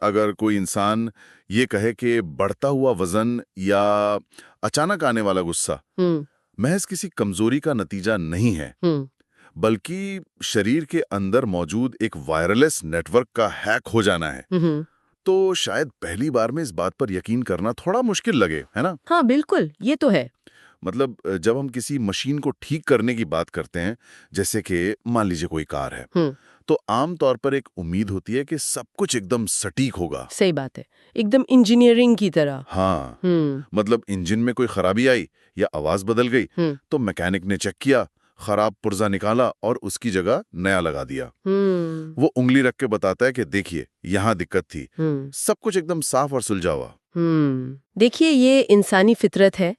अगर कोई इंसान ये कहे कि बढ़ता हुआ वजन या अचानक आने वाला गुस्सा हम्म महज किसी कमजोरी का नतीजा नहीं है, हम्म बल्कि शरीर के अंदर मौजूद एक वायरलेस नेटवर्क का हैक हो जाना है, हम्म तो शायद पहली बार में इस बात पर यकीन करना थोड़ा मुश्किल लगे, है ना? हाँ बिल्कुल, ये तो है। मतलब जब हम किसी मशीन को ठीक करने की बात करते हैं, जैसे कि मान लीजिए कोई कार है, हम्म तो आमतौर पर एक उम्मीद होती है कि सब कुछ एकदम सटीक होगा। सही बात है, एकदम इंजीनियरिंग की तरह। हाँ, हम्म मतलब इंजन में कोई खराबी आई या आवाज बदल गई, हम्म तो मैकेनिक ने चेक किया, खराब पुर्जा निकाला और उसकी जगह नया लगा दिया। हम्म वो उंगली रख के बताता है कि देखिए यहाँ दिक्कत थी। हम्म सब कुछ एकदम साफ और सुलझा हुआ। देखिए, ये इंसानी फितरत है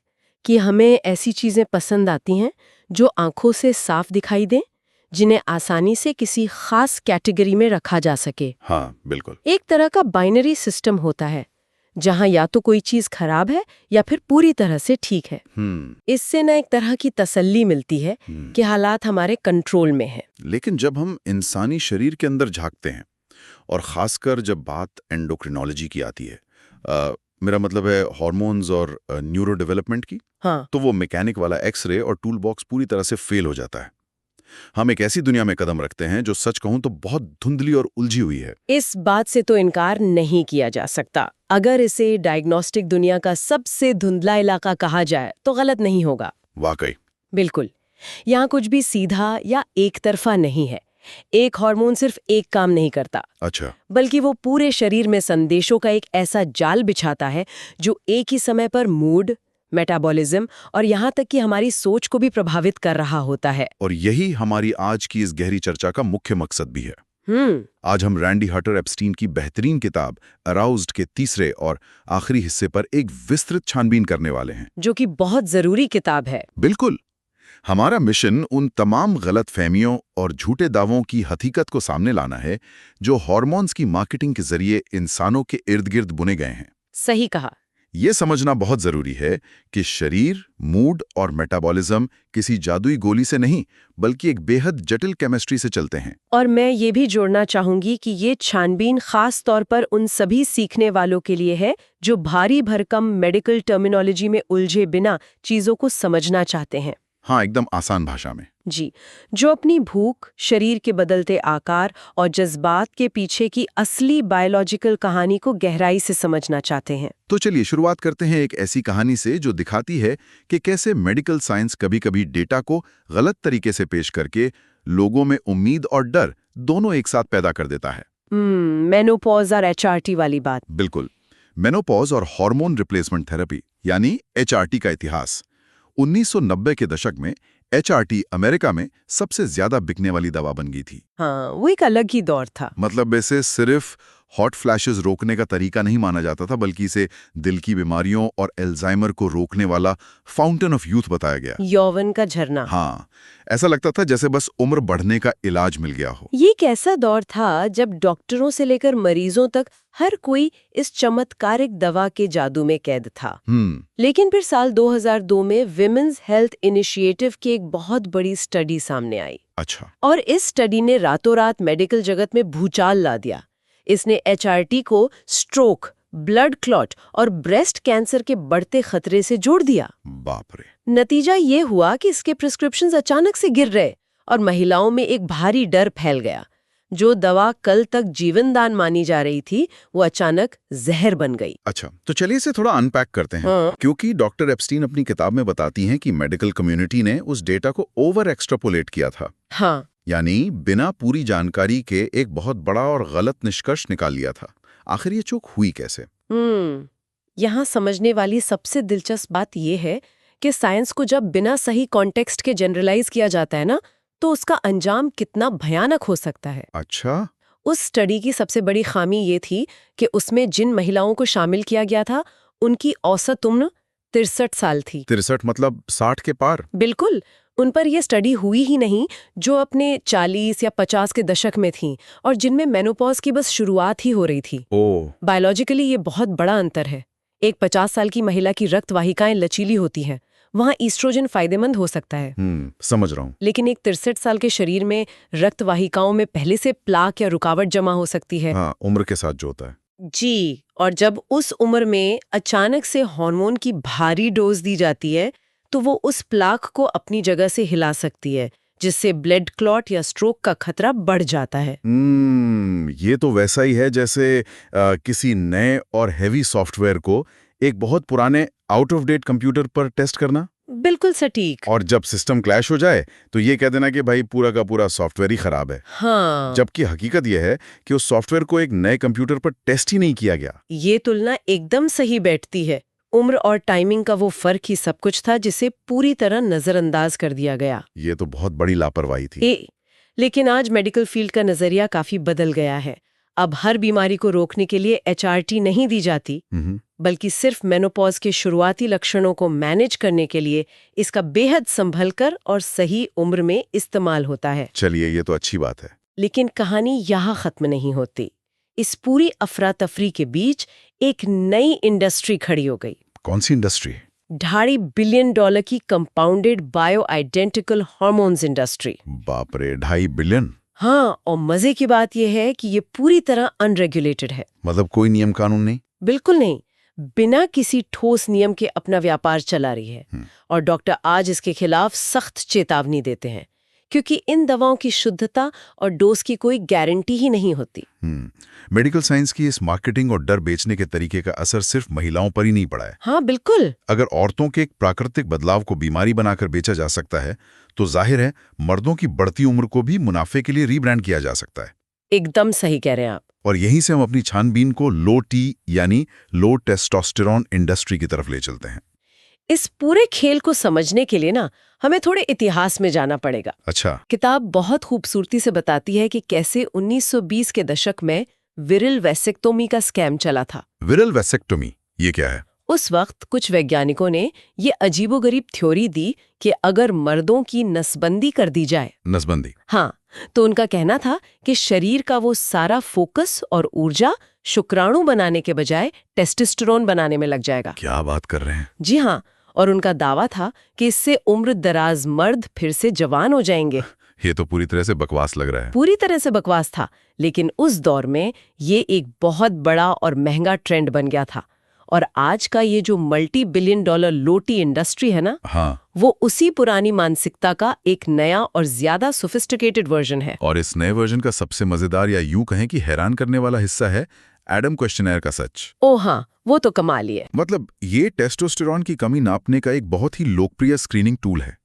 कि हमें ऐसी चीजें पसंद आती हैं जो आंखों से साफ दिखाई दें, जिन्हें आसानी से किसी खास कैटेगरी में रखा जा सके। हाँ, बिल्कुल। एक तरह का बाइनरी सिस्टम होता है जहां या तो कोई चीज खराब है या फिर पूरी तरह से ठीक है। हम्म इससे ना एक तरह की तसल्ली मिलती है कि हालात हमारे कंट्रोल में है। लेकिन जब हम इंसानी शरीर के अंदर झांकते हैं, और खासकर जब बात एंडोक्रिनोलॉजी की आती है, मेरा मतलब है हार्मोन्स और न्यूरो डेवलपमेंट की, हाँ, तो वो मैकेनिक वाला एक्सरे और टूल बॉक्स पूरी तरह से फेल हो जाता है। हम एक ऐसी दुनिया में कदम रखते हैं जो सच कहूं तो बहुत धुंधली और उलझी हुई है। इस बात से तो इनकार नहीं किया जा सकता। अगर इसे डायग्नोस्टिक दुनिया का सबसे धुंधला इलाका कहा जाए तो गलत नहीं होगा। वाकई। बिल्कुल, यहाँ कुछ भी सीधा या एक तरफा नहीं है। एक हार्मोन सिर्फ एक काम नहीं करता, अच्छा। बल्कि वो पूरे शरीर में संदेशों का एक ऐसा जाल बिछाता है जो एक ही समय पर मूड, मेटाबॉलिज्म और यहाँ तक कि हमारी सोच को भी प्रभावित कर रहा होता है। और यही हमारी आज की इस गहरी चर्चा का मुख्य मकसद भी है। हम्म आज हम रैंडी हटर एप्स्टीन की बेहतरीन किताब अराउज्ड के तीसरे और आखिरी हिस्से पर एक विस्तृत छानबीन करने वाले हैं, जो कि बहुत जरूरी किताब है। बिल्कुल। हमारा मिशन उन तमाम गलत फहमियों और झूठे दावों की हकीकत को सामने लाना है जो हार्मोन्स की मार्केटिंग के जरिए इंसानों के इर्द गिर्द बुने गए हैं। सही कहा। ये समझना बहुत जरूरी है कि शरीर, मूड और मेटाबॉलिज्म किसी जादुई गोली से नहीं, बल्कि एक बेहद जटिल केमिस्ट्री से चलते हैं। और मैं ये भी जोड़ना चाहूंगी कि ये छानबीन खास तौर पर उन सभी सीखने वालों के लिए है जो भारी भरकम मेडिकल टर्मिनोलॉजी में उलझे बिना चीजों को समझना चाहते हैं। हाँ, एकदम आसान भाषा में। जी, जो अपनी भूख, शरीर के बदलते आकार और जज्बात के पीछे की असली बायोलॉजिकल कहानी को गहराई से समझना चाहते हैं। तो चलिए शुरुआत करते हैं एक ऐसी कहानी से जो दिखाती है कि कैसे मेडिकल साइंस कभी-कभी डेटा को गलत तरीके से पेश करके लोगों में उम्मीद और डर दोनों एक साथ पैदा कर देता है। मेनोपॉज और एचआरटी वाली बात। बिल्कुल। मेनोपॉज और हार्मोन रिप्लेसमेंट थेरेपी यानी एचआरटी का इतिहास। 1990 के दशक में एचआरटी अमेरिका में सबसे ज्यादा बिकने वाली दवा बन गई थी। हाँ, वो एक अलग ही दौर था। मतलब इसे सिर्फ हॉट फ्लैशेस रोकने का तरीका नहीं माना जाता था, बल्कि इसे दिल की बीमारियों और एल्जाइमर को रोकने वाला फाउंटेन ऑफ यूथ बताया गया। यौवन का झरना। हाँ, ऐसा लगता था जैसे बस उम्र बढ़ने का इलाज मिल गया हो। ये एक ऐसा दौर था जब डॉक्टरों से लेकर मरीजों तक हर कोई इस चमत्कारिक दवा के जादू में कैद था। लेकिन फिर साल 2002 में विमेंस हेल्थ इनिशिएटिव की एक बहुत बड़ी स्टडी सामने आई। अच्छा। और इस स्टडी ने रातों रात मेडिकल जगत में भूचाल ला दिया। इसने एचआरटी को स्ट्रोक, ब्लड क्लॉट और ब्रेस्ट कैंसर के बढ़ते खतरे से जोड़ दिया। बाप रे। नतीजा ये हुआ कि इसके प्रिस्क्रिप्शंस अचानक से गिर रहे और महिलाओं में एक भारी डर फैल गया। जो दवा कल तक जीवनदान मानी जा रही थी, वो अचानक जहर बन गई। अच्छा, तो चलिए इसे थोड़ा अनपैक करते हैं। हाँ। क्योंकि डॉक्टर एप्स्टीन अपनी किताब में बताती हैं कि मेडिकल कम्युनिटी ने उस डेटा को ओवर एक्सट्रापोलेट किया था। हाँ, यानी बिना पूरी जानकारी के एक बहुत बड़ा और गलत निष्कर्ष निकाल लिया था। आखिर ये चूक हुई कैसे? यहाँ समझने वाली सबसे दिलचस्प बात यह है कि साइंस को जब बिना सही कॉन्टेक्स्ट के जनरलाइज किया जाता है ना, तो उसका अंजाम कितना भयानक हो सकता है। अच्छा। उस स्टडी की सबसे बड़ी खामी ये थी कि उसमें जिन महिलाओं को शामिल किया गया था, उनकी औसत उम्र 63 साल थी। 63 मतलब 60 के पार? बिल्कुल। उन पर यह स्टडी हुई ही नहीं जो अपने 40 या 50 के दशक में थीं और जिनमें मेनोपॉज की बस शुरुआत ही हो रही थी। ओह। बायोलॉजिकली ये बहुत बड़ा अंतर है। एक 50 साल की महिला की रक्त वाहिकाएं लचीली होती हैं, वहाँ ईस्ट्रोजन फायदेमंद हो सकता है। समझ रहा हूँ। लेकिन एक 63 साल के शरीर में रक्त वाहिकाओं में पहले से प्लाक या रुकावट जमा हो सकती है। हाँ, उम्र के साथ जो होता है। जी, और जब उस उम्र में अचानक से हार्मोन की भारी डोज दी जाती है तो वो उस प्लाक को अपनी जगह से हिला सकती है, जिससे ब्लड क्लॉट या स्ट्रोक का खतरा बढ़ जाता है। ये तो वैसा ही है जैसे किसी नए और हैवी सॉफ्टवेयर को एक बहुत पुराने आउट ऑफ डेट कंप्यूटर पर टेस्ट करना। बिल्कुल सटीक। और जब सिस्टम क्लैश हो जाए तो ये कह देना कि भाई पूरा का पूरा सॉफ्टवेयर ही खराब है। हाँ, जबकि हकीकत यह है कि उस सॉफ्टवेयर को एक नए कंप्यूटर पर टेस्ट ही नहीं किया गया। ये तुलना एकदम सही बैठती है। उम्र और टाइमिंग का वो फर्क ही सब कुछ था जिसे पूरी तरह नजरअंदाज कर दिया गया। ये तो बहुत बड़ी लापरवाही थी। लेकिन आज मेडिकल फील्ड का नजरिया काफी बदल गया है। अब हर बीमारी को रोकने के लिए HRT नहीं दी जाती, बल्कि सिर्फ मेनोपॉज के शुरुआती लक्षणों को मैनेज करने के लिए इसका बेहद संभलकर और सही उम्र में इस्तेमाल होता है। चलिए, ये तो अच्छी बात है। लेकिन कहानी यहाँ खत्म नहीं होती। इस पूरी अफरा तफरी के बीच एक नई इंडस्ट्री खड़ी हो गई। कौन सी इंडस्ट्री? $2.5 बिलियन की compounded bio identical hormones industry. बाप रे, 2.5 बिलियन। हाँ, और मजे की बात यह है कि ये पूरी तरह अनरेगुलेटेड है। मतलब कोई नियम कानून नहीं? बिल्कुल नहीं। बिना किसी ठोस नियम के अपना व्यापार चला रही है। और डॉक्टर आज इसके खिलाफ सख्त चेतावनी देते हैं, क्योंकि इन दवाओं की शुद्धता और डोज की कोई गारंटी ही नहीं होती। मेडिकल साइंस की इस मार्केटिंग और डर बेचने के तरीके का असर सिर्फ महिलाओं पर ही नहीं पड़ा है। हाँ, बिल्कुल। अगर औरतों के एक प्राकृतिक बदलाव को बीमारी बनाकर बेचा जा सकता है, तो जाहिर है मर्दों की बढ़ती उम्र को भी मुनाफे के लिए रीब्रांड किया जा सकता है। एकदम सही कह रहे हैं आप। और यहीं से हम अपनी छानबीन को लो टी यानी लो टेस्टोस्टेरॉन इंडस्ट्री की तरफ ले चलते हैं। इस पूरे खेल को समझने के लिए ना हमें थोड़े इतिहास में जाना पड़ेगा। अच्छा। किताब बहुत खूबसूरती से बताती है कि कैसे 1920 के दशक में विरल वैसेक्टोमी का स्कैम चला था। विरल वैसेक्टोमी, ये क्या है? उस वक्त कुछ वैज्ञानिकों ने ये अजीबोगरीब थ्योरी दी कि अगर मर्दों की नसबंदी कर दी जाए। नसबंदी? हाँ, तो उनका कहना था कि शरीर का वो सारा फोकस और ऊर्जा शुक्राणु बनाने के बजाय टेस्टोस्टेरोन बनाने में लग जाएगा। क्या बात कर रहे हैं? जी हाँ, और उनका दावा था कि इससे उम्र दराज मर्द फिर से जवान हो जाएंगे। ये तो पूरी तरह से बकवास लग रहा है। पूरी तरह से बकवास था, लेकिन उस दौर में ये एक बहुत बड़ा और महंगा ट्रेंड बन गया था। और आज का ये जो $multi-billion लोटी इंडस्ट्री है ना, हाँ, वो उसी पुरानी मानसिकता का एक नया और ज्यादा सोफिस्टिकेटेड वर्जन है। और इस नए वर्जन का सबसे मजेदार या यूं कहें कि हैरान करने वाला हिस्सा है एडम क्वेश्चनर का सच। ओ हाँ, वो तो कमाल ही है। मतलब ये टेस्टोस्टेरॉन की कमी नापने का एक बहुत ही लोकप्रिय स्क्रीनिंग टूल है,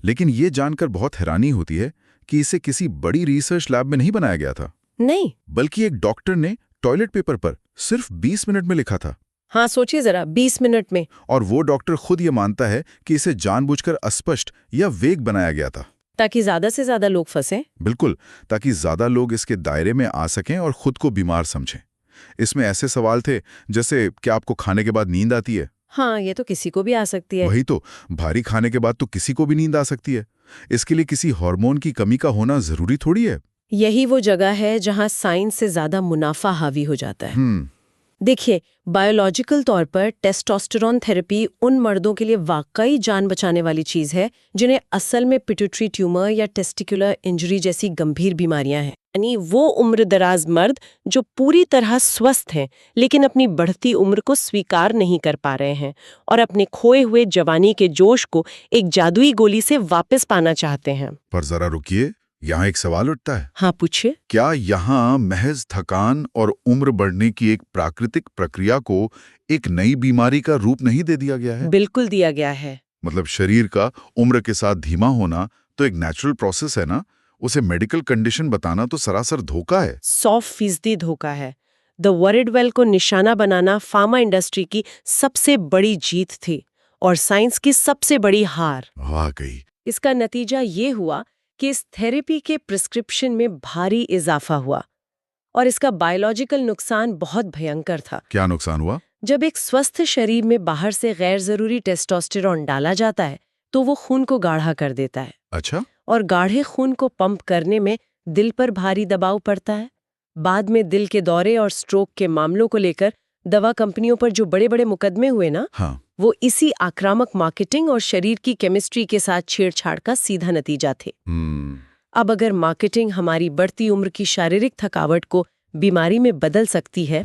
लेकिन ये जानकर बहुत हैरानी होती है कि इसे किसी बड़ी रिसर्च लैब में नहीं बनाया गया था। नहीं, बल्कि एक डॉक्टर ने टॉयलेट पेपर पर सिर्फ 20 मिनट में लिखा था। हाँ, सोचिए जरा, 20 मिनट में। और वो डॉक्टर खुद ये मानता है कि इसे जानबूझकर अस्पष्ट या वेग बनाया गया था, ताकि ज्यादा से ज्यादा लोग फंसें। बिल्कुल, ताकि ज्यादा लोग इसके दायरे में आ सकें और खुद को बीमार समझें। इसमें ऐसे सवाल थे जैसे, क्या आपको खाने के बाद नींद आती है? हाँ, ये तो किसी को भी आ सकती है। वही तो, भारी खाने के बाद तो किसी को भी नींद आ सकती है। इसके लिए किसी हार्मोन की कमी का होना जरूरी थोड़ी है। यही वो जगह है जहाँ साइंस से ज्यादा मुनाफा हावी हो जाता है। देखिए, बायोलॉजिकल तौर पर टेस्टोस्टेरोन थेरेपी उन मर्दों के लिए वाकई जान बचाने वाली चीज है जिन्हें असल में पिट्यूटरी ट्यूमर या टेस्टिकुलर इंजरी जैसी गंभीर बीमारियां हैं। यानी वो उम्रदराज मर्द जो पूरी तरह स्वस्थ हैं लेकिन अपनी बढ़ती उम्र को स्वीकार नहीं कर पा रहे हैं और अपने खोए हुए जवानी के जोश को एक जादुई गोली से वापस पाना चाहते हैं। पर जरा रुकिए, यहाँ एक सवाल उठता है। हाँ, पूछिए। क्या यहाँ महज थकान और उम्र बढ़ने की एक प्राकृतिक प्रक्रिया को एक नई बीमारी का रूप नहीं दे दिया गया है? बिल्कुल दिया गया है। मतलब शरीर का उम्र के साथ धीमा होना तो एक नेचुरल प्रोसेस है ना, उसे मेडिकल कंडीशन बताना तो सरासर धोखा है। 100% धोखा है। द वरिडवेल को निशाना बनाना फार्मा इंडस्ट्री की सबसे बड़ी जीत थी और साइंस की सबसे बड़ी हार। वाकई। इसका नतीजा ये हुआ कि इस थेरेपी के प्रिस्क्रिप्शन में भारी इजाफा हुआ और इसका बायोलॉजिकल नुकसान बहुत भयंकर था। क्या नुकसान हुआ? जब एक स्वस्थ शरीर में बाहर से गैर जरूरी टेस्टोस्टेरोन डाला जाता है तो वो खून को गाढ़ा कर देता है। अच्छा। और गाढ़े खून को पंप करने में दिल पर भारी दबाव पड़ता है। बाद में दिल के दौरे और स्ट्रोक के मामलों को लेकर दवा कंपनियों पर जो बड़े बड़े मुकदमे हुए ना, हाँ। वो इसी आक्रामक मार्केटिंग और शरीर की केमिस्ट्री के साथ छेड़छाड़ का सीधा नतीजा थे। अब अगर मार्केटिंग हमारी बढ़ती उम्र की शारीरिक थकावट को बीमारी में बदल सकती है,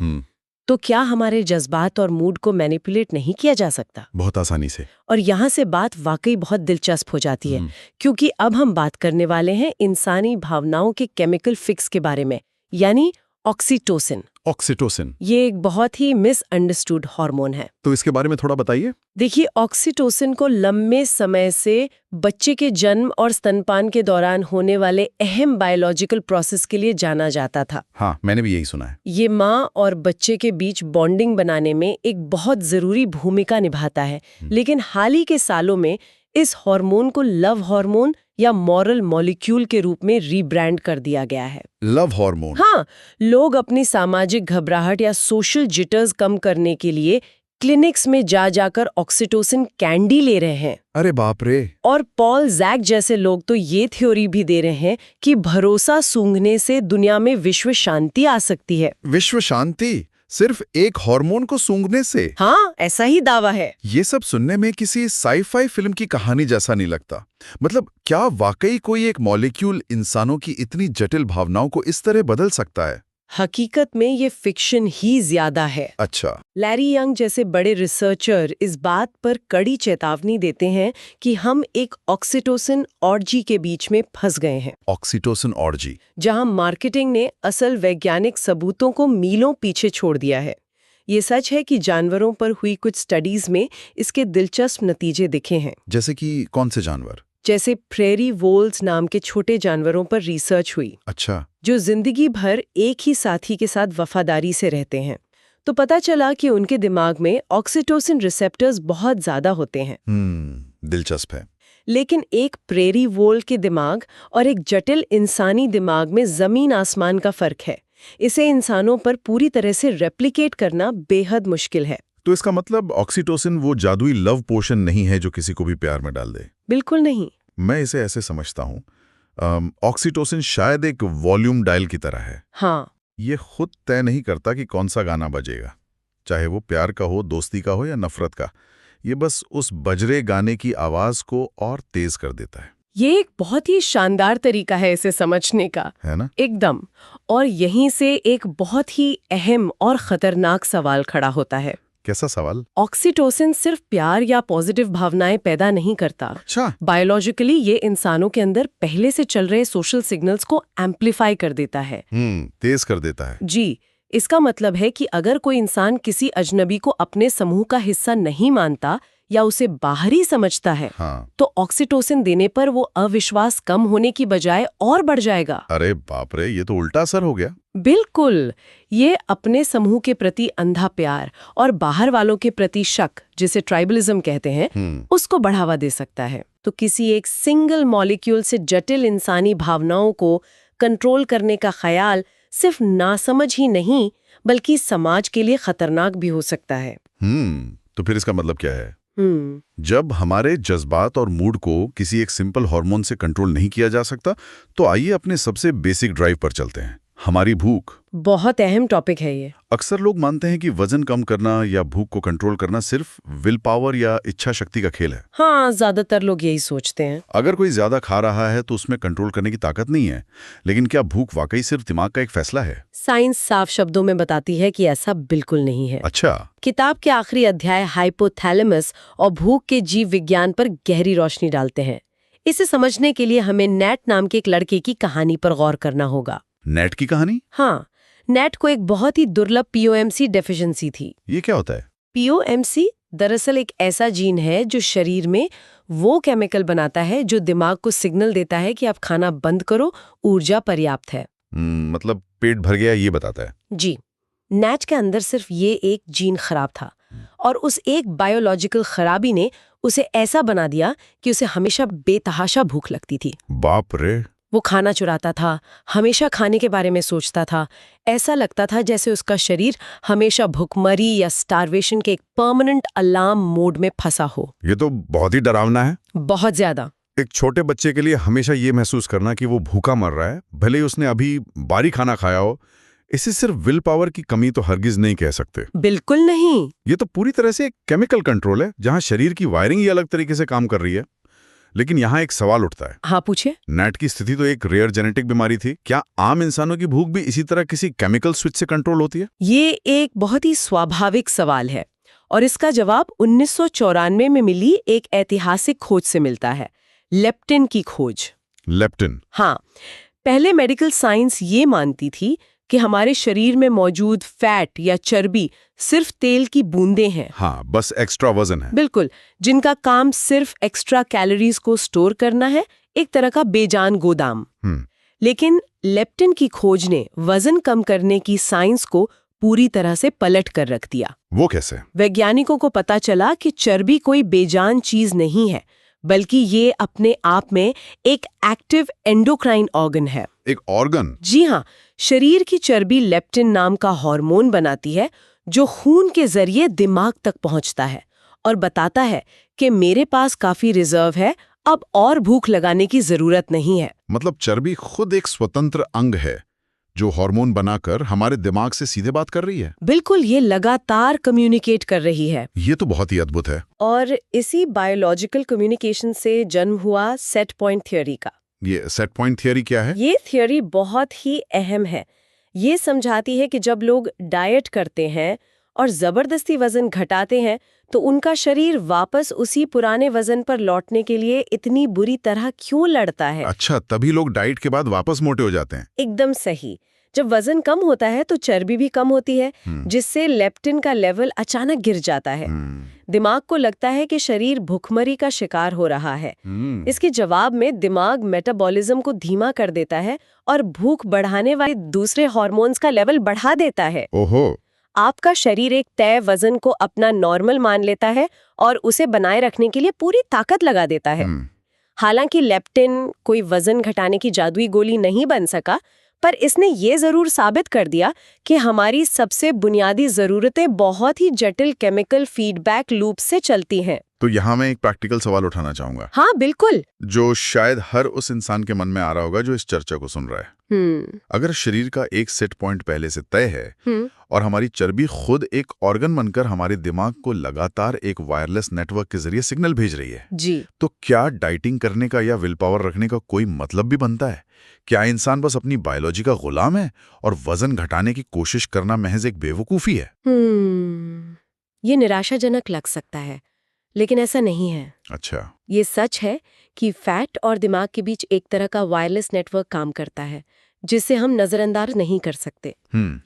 तो क्या हमारे जज्बात और मूड को मैनिपुलेट नहीं किया जा सकता? बहुत आसानी से। और यहाँ से बात वाकई बहुत दिलचस्प हो जाती है, क्योंकि अब हम बात करने वाले हैं इंसानी भावनाओं के केमिकल फिक्स के बारे में, यानी ऑक्सीटोसिन। ऑक्सीटोसिन, ये एक बहुत ही मिसअंडरस्टूड हार्मोन है। तो इसके बारे में थोड़ा बताइए। देखिए, ऑक्सीटोसिन को लंबे समय से बच्चे के जन्म और स्तनपान के दौरान होने वाले अहम बायोलॉजिकल प्रोसेस के लिए जाना जाता था। हाँ, मैंने भी यही सुना है। ये माँ और बच्चे के बीच बॉन्डिंग बनाने में एक बहुत जरूरी भूमिका निभाता है। लेकिन हाल ही के सालों में इस हार्मोन को लव हार्मोन या मॉरल मॉलिक्यूल के रूप में रीब्रांड कर दिया गया है। Love hormone? हाँ, लोग अपनी सामाजिक घबराहट या सोशल जिटर्स कम करने के लिए क्लिनिक्स में जाकर ऑक्सीटोसिन कैंडी ले रहे हैं। अरे बाप रे! और पॉल जैक जैसे लोग तो ये थ्योरी भी दे रहे हैं कि भरोसा सूंघने से दुनिया में विश्व शांति आ सकती है। विश्व शांति सिर्फ एक हार्मोन को सूंघने से? हाँ, ऐसा ही दावा है। ये सब सुनने में किसी साई-फाई फिल्म की कहानी जैसा नहीं लगता। मतलब क्या वाकई कोई एक मॉलिक्यूल इंसानों की इतनी जटिल भावनाओं को इस तरह बदल सकता है? हकीकत में ये फिक्शन ही ज्यादा है। अच्छा। लैरी यंग जैसे बड़े रिसर्चर इस बात पर कड़ी चेतावनी देते हैं कि हम एक ऑक्सीटोसिन ऑर्जी के बीच में फंस गए हैं। ऑक्सीटोसिन ऑर्जी? जहां मार्केटिंग ने असल वैज्ञानिक सबूतों को मीलों पीछे छोड़ दिया है। ये सच है कि जानवरों पर हुई कुछ स्टडीज में इसके दिलचस्प नतीजे दिखे हैं। जैसे कि कौन से जानवर? जैसे प्रेरी वोल्स नाम के छोटे जानवरों पर रिसर्च हुई। अच्छा। जो जिंदगी भर एक ही साथी के साथ वफादारी से रहते हैं। तो पता चला कि उनके दिमाग में ऑक्सीटोसिन रिसेप्टर्स बहुत ज्यादा होते हैं। दिलचस्प है। लेकिन एक प्रेरी वोल के दिमाग और एक जटिल इंसानी दिमाग में जमीन आसमान का फर्क है। इसे इंसानों पर पूरी तरह से रेप्लिकेट करना बेहद मुश्किल है। तो इसका मतलब ऑक्सीटोसिन वो जादुई लव पोशन नहीं है जो किसी को भी प्यार में डाल दे? बिल्कुल नहीं। मैं इसे ऐसे समझता हूँ, ऑक्सीटोसिन शायद एक वॉल्यूम डायल की तरह है। हाँ। ये खुद तय नहीं करता कि कौन सा गाना बजेगा, चाहे वो प्यार का हो, दोस्ती का हो या नफरत का। ये बस उस बजरे गाने की आवाज को और तेज कर देता है। ये एक बहुत ही शानदार तरीका है इसे समझने का, है ना? एकदम। और यहीं से एक बहुत ही अहम और खतरनाक सवाल खड़ा होता है। कैसा सवाल? ऑक्सीटोसिन सिर्फ प्यार या पॉजिटिव भावनाएं पैदा नहीं करता। अच्छा। बायोलॉजिकली ये इंसानों के अंदर पहले से चल रहे सोशल सिग्नल्स को एम्प्लीफाई कर देता है। तेज कर देता है। जी, इसका मतलब है कि अगर कोई इंसान किसी अजनबी को अपने समूह का हिस्सा नहीं मानता या उसे बाहरी समझता है, हाँ। तो ऑक्सीटोसिन देने पर वो अविश्वास कम होने की बजाय और बढ़ जाएगा। अरे बाप रे, ये तो उल्टा असर हो गया। बिल्कुल। ये अपने समूह के प्रति अंधा प्यार और बाहर वालों के प्रति शक, जिसे ट्राइबलिज्म कहते हैं, उसको बढ़ावा दे सकता है। तो किसी एक सिंगल मॉलिक्यूल से जटिल इंसानी भावनाओं को कंट्रोल करने का ख्याल सिर्फ नासमझ ही नहीं बल्कि समाज के लिए खतरनाक भी हो सकता है। तो फिर इसका मतलब क्या है? जब हमारे जज्बात और मूड को किसी एक सिंपल हार्मोन से कंट्रोल नहीं किया जा सकता, तो आइए अपने सबसे बेसिक ड्राइव पर चलते हैं, हमारी भूख। बहुत अहम टॉपिक है ये। अक्सर लोग मानते हैं कि वजन कम करना या भूख को कंट्रोल करना सिर्फ विल पावर या इच्छा शक्ति का खेल है। हाँ, ज्यादातर लोग यही सोचते हैं। अगर कोई ज्यादा खा रहा है तो उसमें कंट्रोल करने की ताकत नहीं है। लेकिन क्या भूख वाकई सिर्फ दिमाग का एक फैसला है? साइंस साफ शब्दों में बताती है कि ऐसा बिल्कुल नहीं है। अच्छा। किताब के आखिरी अध्याय हाइपोथैलेमस और भूख के जीव विज्ञान पर गहरी रोशनी डालते हैं। इसे समझने के लिए हमें नेट नाम के एक लड़के की कहानी पर गौर करना होगा। नेट की कहानी? हाँ, नेट को एक बहुत ही दुर्लभ पीओएमसी डेफिशिएंसी थी। ये क्या होता है? पीओएमसी दरअसल एक ऐसा जीन है जो शरीर में वो केमिकल बनाता है जो दिमाग को सिग्नल देता है कि आप खाना बंद करो, ऊर्जा पर्याप्त है। मतलब पेट भर गया ये बताता है? जी। नेट के अंदर सिर्फ ये एक जीन खराब था और उस एक बायोलॉजिकल खराबी ने उसे ऐसा बना दिया कि उसे हमेशा बेतहाशा भूख लगती थी। बाप रे। वो खाना चुराता था, हमेशा खाने के बारे में सोचता था। ऐसा लगता था जैसे उसका शरीर हमेशा भूखमरी या स्टार्वेशन के एक परमानेंट अलार्म मोड में फंसा हो। ये तो बहुत ही डरावना है। बहुत ज्यादा। एक छोटे बच्चे के लिए हमेशा ये महसूस करना कि वो भूखा मर रहा है, भले ही उसने अभी बारी खाना खाया हो, इसे सिर्फ विल पावर की कमी तो हरगिज नहीं कह सकते। बिल्कुल नहीं। ये तो पूरी तरह से एक केमिकल कंट्रोल है, जहां शरीर की वायरिंग ही अलग तरीके से काम कर रही है। लेकिन यहाँ एक सवाल उठता है। हाँ, पूछिए। नेट की स्थिति तो एक रेयर जेनेटिक बीमारी थी, क्या आम इंसानों की भूख भी इसी तरह किसी केमिकल स्विच से कंट्रोल होती है? ये एक बहुत ही स्वाभाविक सवाल है और इसका जवाब 1994 में मिली एक ऐतिहासिक खोज से मिलता है, लेप्टिन की खोज। लेप्टिन? हाँ, पहले मेडिकल साइंस ये मानती थी कि हमारे शरीर में मौजूद फैट या चर्बी सिर्फ तेल की बूंदें हैं। हाँ, बस एक्स्ट्रा वजन है। बिल्कुल, जिनका काम सिर्फ एक्स्ट्रा कैलोरीज को स्टोर करना है, एक तरह का बेजान गोदाम। लेकिन लेप्टिन की खोज ने वजन कम करने की साइंस को पूरी तरह से पलट कर रख दिया। वो कैसे? वैज्ञानिकों को पता चला कि चर्बी कोई बेजान चीज नहीं है, बल्कि ये अपने आप में एक एक्टिव एंडोक्राइन ऑर्गन है। एक ऑर्गन? जी हाँ, शरीर की चर्बी लेप्टिन नाम का हार्मोन बनाती है, जो खून के जरिए दिमाग तक पहुंचता है और बताता है कि मेरे पास काफी रिजर्व है, अब और भूख लगाने की जरूरत नहीं है। मतलब चर्बी खुद एक स्वतंत्र अंग है जो हार्मोन बनाकर हमारे दिमाग से सीधे बात कर रही है। बिल्कुल, ये लगातार कम्युनिकेट कर रही है। ये तो बहुत ही अद्भुत है। और इसी बायोलॉजिकल कम्युनिकेशन से जन्म हुआ सेट पॉइंट थ्योरी का। ये सेट पॉइंट थियरी क्या है? ये थ्योरी बहुत ही अहम है। ये समझाती है कि जब लोग डाइट करते हैं और जबरदस्ती वजन घटाते हैं, तो उनका शरीर वापस उसी पुराने वजन पर लौटने के लिए इतनी बुरी तरह क्यों लड़ता है। अच्छा, तभी लोग डाइट के बाद वापस मोटे हो जाते हैं। एकदम सही। जब वजन कम होता है तो चर्बी भी कम होती है, जिससे लेप्टिन का लेवल अचानक गिर जाता है। दिमाग को लगता है कि शरीर भूखमरी का शिकार हो रहा है। इसके जवाब में दिमाग मेटाबॉलिज्म को धीमा कर देता है और भूख बढ़ाने वाले दूसरे हार्मोन्स का लेवल बढ़ा देता है। ओहो। आपका शरीर एक तय वजन को अपना नॉर्मल मान लेता है और उसे बनाए रखने के लिए पूरी ताकत लगा देता है। हालांकि लेप्टिन कोई वजन घटाने की जादुई गोली नहीं बन सका, पर इसने ये जरूर साबित कर दिया कि हमारी सबसे बुनियादी जरूरतें बहुत ही जटिल केमिकल फीडबैक लूप से चलती हैं। तो यहाँ मैं एक प्रैक्टिकल सवाल उठाना चाहूंगा। हाँ, बिल्कुल। जो शायद हर उस इंसान के मन में आ रहा होगा जो इस चर्चा को सुन रहा है। अगर शरीर का एक सेट पॉइंट पहले से तय है और हमारी चर्बी खुद एक ऑर्गन बनकर हमारे दिमाग को लगातार एक वायरलेस नेटवर्क के जरिए सिग्नल भेज रही है जी, तो क्या डाइटिंग करने का या विल पावर रखने का कोई मतलब भी बनता है? क्या इंसान बस अपनी बायोलॉजी का गुलाम है और वजन घटाने की कोशिश करना महज एक बेवकूफी है? ये निराशाजनक लग सकता है, लेकिन ऐसा नहीं है। अच्छा। ये सच है कि फैट और दिमाग के बीच एक तरह का वायरलेस नेटवर्क काम करता है, जिसे हम नजरअंदाज नहीं कर सकते।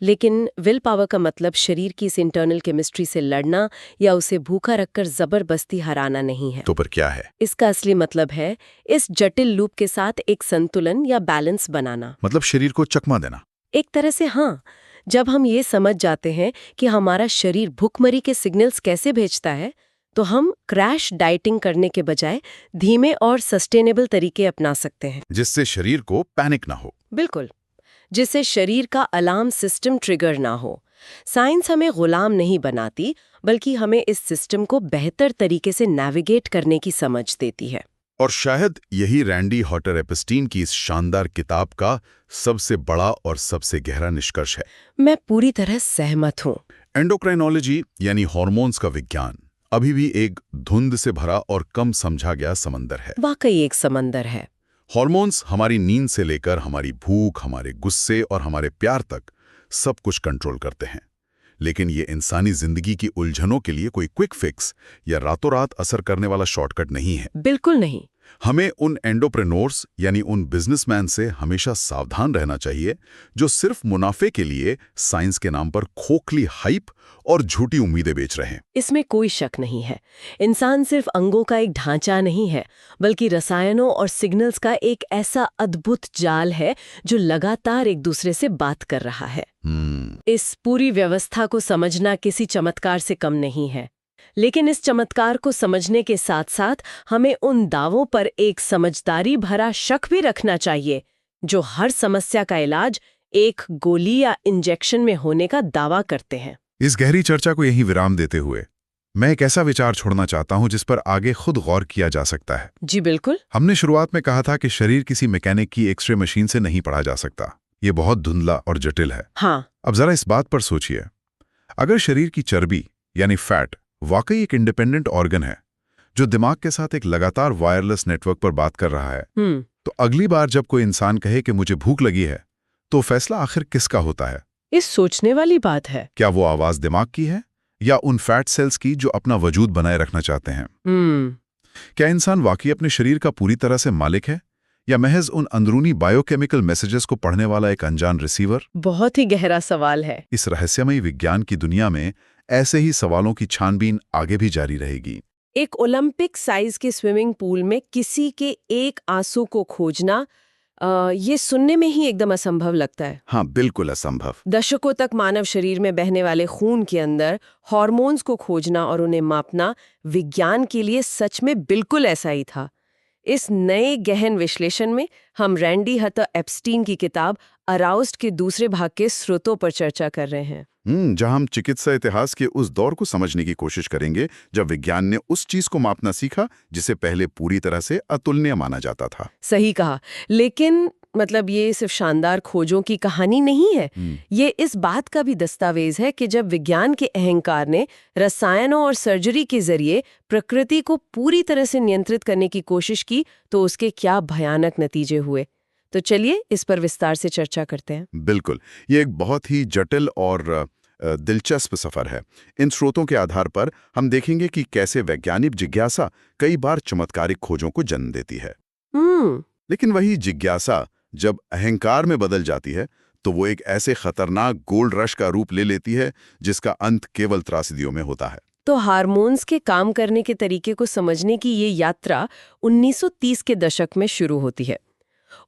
लेकिन विल पावर का मतलब शरीर की इस इंटरनल केमिस्ट्री से लड़ना या उसे भूखा रखकर जबरदस्ती हराना नहीं है। तो पर क्या है? इसका असली मतलब है इस जटिल लूप के साथ एक संतुलन या बैलेंस बनाना। मतलब शरीर को चकमा देना? एक तरह से हाँ। जब हम ये समझ जाते हैं कि हमारा शरीर भूखमरी के सिग्नल्स कैसे भेजता है, तो हम क्रैश डाइटिंग करने के बजाय धीमे और सस्टेनेबल तरीके अपना सकते हैं, जिससे शरीर को पैनिक ना हो। बिल्कुल, जिससे शरीर का अलार्म सिस्टम ट्रिगर ना हो। साइंस हमें गुलाम नहीं बनाती, बल्कि हमें इस सिस्टम को बेहतर तरीके से नेविगेट करने की समझ देती है। और शायद यही रैंडी हॉटर एपस्टीन की इस शानदार किताब का सबसे बड़ा और सबसे गहरा निष्कर्ष है। मैं पूरी तरह सहमत हूँ। एंडोक्राइनोलॉजी यानी हार्मोन्स का विज्ञान अभी भी एक धुंध से भरा और कम समझा गया समंदर है। वाकई एक समंदर है। हार्मोन्स हमारी नींद से लेकर हमारी भूख, हमारे गुस्से और हमारे प्यार तक सब कुछ कंट्रोल करते हैं। लेकिन ये इंसानी जिंदगी की उलझनों के लिए कोई क्विक फिक्स या रातों रात असर करने वाला शॉर्टकट नहीं है। बिल्कुल नहीं। हमें उन एंडोप्रेन्योर्स यानी उन बिजनेसमैन से हमेशा सावधान रहना चाहिए जो सिर्फ मुनाफे के लिए साइंस के नाम पर खोखली हाइप और झूठी उम्मीदें बेच रहे हैं। इसमें कोई शक नहीं है। इंसान सिर्फ अंगों का एक ढांचा नहीं है, बल्कि रसायनों और सिग्नल्स का एक ऐसा अद्भुत जाल है जो लगातार एक दूसरे से बात कर रहा है। इस पूरी व्यवस्था को समझना किसी चमत्कार से कम नहीं है। लेकिन इस चमत्कार को समझने के साथ साथ हमें उन दावों पर एक समझदारी भरा शक भी रखना चाहिए जो हर समस्या का इलाज एक गोली या इंजेक्शन में होने का दावा करते हैं। इस गहरी चर्चा को यहीं विराम देते हुए मैं एक ऐसा विचार छोड़ना चाहता हूं जिस पर आगे खुद गौर किया जा सकता है। जी बिल्कुल। हमने शुरुआत में कहा था कि शरीर किसी मैकेनिक की एक्सरे मशीन से नहीं पढ़ा जा सकता। ये बहुत धुंधला और जटिल है। हाँ, अब जरा इस बात पर सोचिए, अगर शरीर की चर्बी यानी फैट वाकई एक इंडिपेंडेंट ऑर्गन है जो दिमाग के साथ एक लगातार वायरलेस नेटवर्क पर बात कर रहा है, तो अगली बार जब कोई इंसान कहे कि मुझे भूख लगी है, तो फैसला आखिर किसका होता है? इस सोचने वाली बात है। क्या वो आवाज दिमाग की है या उन फैट सेल्स की जो अपना वजूद बनाए रखना चाहते हैं? क्या इंसान वाकई अपने शरीर का पूरी तरह से मालिक है या महज उन अंदरूनी बायोकेमिकल मैसेजेस को पढ़ने वाला एक अनजान रिसीवर? बहुत ही गहरा सवाल है। इस रहस्यमयी विज्ञान की दुनिया में ऐसे ही सवालों की छानबीन आगे भी जारी रहेगी। एक ओलंपिक साइज के स्विमिंग पूल में किसी के एक आंसू को खोजना, ये सुनने में ही एकदम असंभव लगता है। हाँ, बिल्कुल असंभव। दशकों तक मानव शरीर में बहने वाले खून के अंदर हार्मोन्स को खोजना और उन्हें मापना विज्ञान के लिए सच में बिल्कुल ऐसा ही था। इस नए गहन विश्लेषण में हम रैंडी हटर एप्स्टीन की किताब अराउज्ड के दूसरे भाग के स्रोतों पर चर्चा कर रहे हैं। जहां हम चिकित्सा इतिहास के उस दौर को समझने की कोशिश करेंगे जब विज्ञान ने उस चीज को मापना सीखा जिसे पहले पूरी तरह से अतुलनीय माना जाता था। सही कहा, लेकिन ये सिर्फ शानदार खोजों की कहानी नहीं है। ये इस बात का भी दस्तावेज है कि जब विज्ञान के अहंकार ने रसायनों और सर्जरी के जरिए प्रकृति को पूरी तरह से नियंत्रित करने की कोशिश की, तो उसके क्या भयानक नतीजे हुए। तो चलिए इस पर विस्तार से चर्चा करते हैं। बिल्कुल, ये एक बहुत ही जटिल और दिलचस्प सफर है। इन स्रोतों के आधार पर हम देखेंगे कि कैसे वैज्ञानिक जिज्ञासा कई बार चमत्कारिक खोजों को जन्म देती है। लेकिन वही जिज्ञासा जब अहंकार में बदल जाती है, तो वो एक ऐसे खतरनाक गोल्ड रश का रूप ले लेती है जिसका अंत केवल त्रासदियों में होता है। तो हार्मोन्स के काम करने के तरीके को समझने की ये यात्रा 1930 के दशक में शुरू होती है।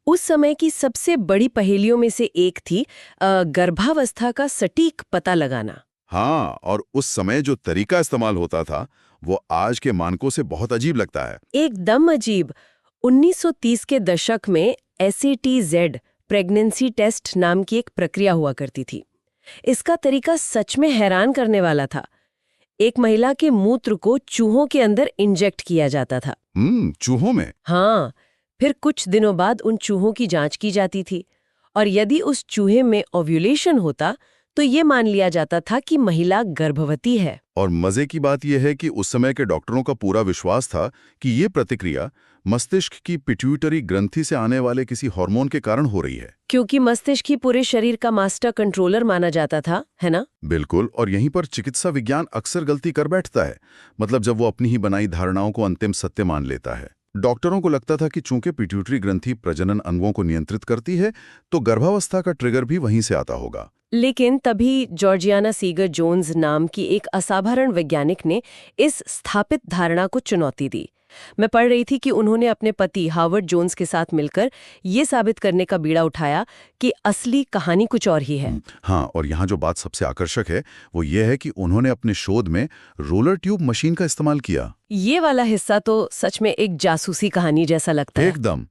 उस समय की सबसे बड़ी पहेलियों में से एक थी गर्भावस्था का सटीक पता लगाना। हाँ, और उस समय जो तरीका इस्तेमाल होता था वो आज के मानकों से बहुत अजीब लगता है। एकदम अजीब। 1930 के दशक में SATZ प्रेगनेंसी टेस्ट नाम की एक प्रक्रिया हुआ करती थी। इसका तरीका सच में हैरान करने वाला था। एक महिला के मूत्र को चूहों के अंदर इंजेक्ट किया जाता था। चूहों में? हाँ, फिर कुछ दिनों बाद उन चूहों की जांच की जाती थी और यदि उस चूहे में ओव्यूलेशन होता तो ये मान लिया जाता था कि महिला गर्भवती है। और मजे की बात यह है कि उस समय के डॉक्टरों का पूरा विश्वास था कि ये प्रतिक्रिया मस्तिष्क की पिट्यूटरी ग्रंथि से आने वाले किसी हार्मोन के कारण हो रही है, क्योंकि मस्तिष्क ही पूरे शरीर का मास्टर कंट्रोलर माना जाता था, है ना? बिल्कुल। और यहीं पर चिकित्सा विज्ञान अक्सर गलती कर बैठता है, जब वो अपनी ही बनाई धारणाओं को अंतिम सत्य मान लेता है। डॉक्टरों को लगता था कि चूंकि पिट्यूटरी ग्रंथि प्रजनन अंगों को नियंत्रित करती है, तो गर्भावस्था का ट्रिगर भी वहीं से आता होगा। लेकिन तभी जॉर्जियाना सीगर जोन्स नाम की एक असाधारण वैज्ञानिक ने इस स्थापित धारणा को चुनौती दी। मैं पढ़ रही थी कि उन्होंने अपने पति हार्वर्ड जोन्स के साथ मिलकर ये साबित करने का बीड़ा उठाया कि असली कहानी कुछ और ही है। हाँ, और यहाँ जो बात सबसे आकर्षक है वो ये है कि उन्होंने अपने शोध में रोलर ट्यूब मशीन का इस्तेमाल किया। ये वाला हिस्सा तो सच में एक जासूसी कहानी जैसा लगता है। एकदम।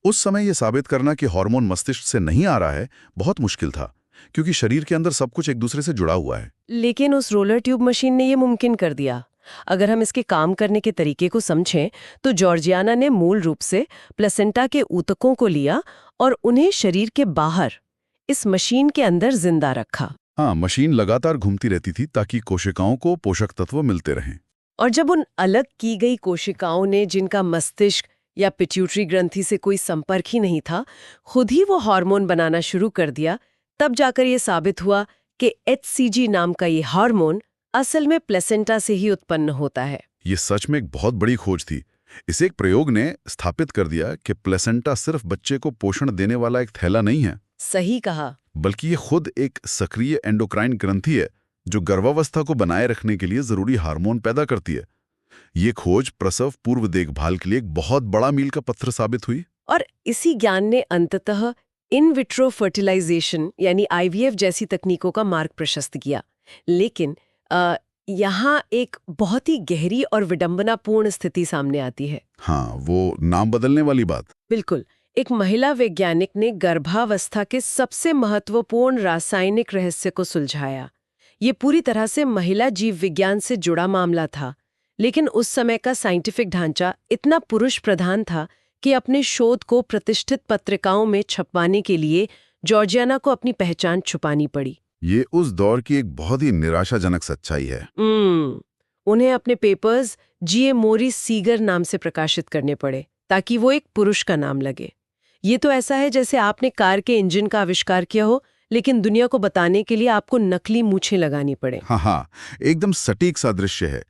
उस समय ये साबित करना कि हार्मोन मस्तिष्क से नहीं आ रहा है बहुत मुश्किल था, क्योंकि शरीर के अंदर सब कुछ एक दूसरे से जुड़ा हुआ है। लेकिन उस रोलर ट्यूब मशीन ने ये मुमकिन कर दिया। अगर हम इसके काम करने के तरीके को समझें तो जॉर्जियाना ने मूल रूप से प्लेसेंटा के ऊतकों को लिया और उन्हें शरीर के बाहर इस मशीन के अंदर जिंदा रखा। हाँ, मशीन लगातार घूमती रहती थी ताकि कोशिकाओं को पोषक तत्व मिलते रहें। और जब उन अलग की गई कोशिकाओं ने, जिनका मस्तिष्क या पिट्यूटरी ग्रंथि से कोई संपर्क ही नहीं था, खुद ही वो हार्मोन बनाना शुरू कर दिया, तब जाकर ये साबित हुआ कि HCG नाम का ये हार्मोन असल में प्लेसेंटा से ही उत्पन्न होता है। ये सच में एक बहुत बड़ी खोज थी। इस एक प्रयोग ने स्थापित कर दिया कि प्लेसेंटा सिर्फ बच्चे को पोषण देने वाला एक थैला नहीं है, सही कहा, बल्कि ये खुद एक सक्रिय एंडोक्राइन ग्रंथि है जो गर्भावस्था को बनाए रखने के लिए जरूरी हार्मोन पैदा करती है। ये खोज प्रसव पूर्व देखभाल के लिए एक बहुत बड़ा मील का पत्थर साबित हुई। और इसी ज्ञान ने अंततः इन विट्रो फर्टिलाइजेशन यानी IVF जैसी तकनीकों का मार्ग प्रशस्त किया। लेकिन यहाँ एक बहुत ही गहरी और विडंबनापूर्ण स्थिति सामने आती है। हाँ, वो नाम बदलने वाली बात। बिल्कुल। एक महिला वैज्ञानिक ने गर्भावस्था के सबसे महत्वपूर्ण रासायनिक रहस्य को सुलझाया। ये पूरी तरह से महिला जीव विज्ञान से जुड़ा मामला था, लेकिन उस समय का साइंटिफिक ढांचा इतना पुरुष प्रधान था कि अपने शोध को प्रतिष्ठित पत्रिकाओं में छपवाने के लिए जॉर्जियाना को अपनी पहचान छुपानी पड़ी। ये उस दौर की एक बहुत ही निराशाजनक सच्चाई है। उन्हें अपने पेपर्स G.A. मोरिस सीगर नाम से प्रकाशित करने पड़े ताकि वो एक पुरुष का नाम लगे। ये तो ऐसा है जैसे आपने कार के इंजन का आविष्कार किया हो, लेकिन दुनिया को बताने के लिए आपको नकली मूछें लगानी पड़े। हाँ, एकदम सटीक सा दृश्य है।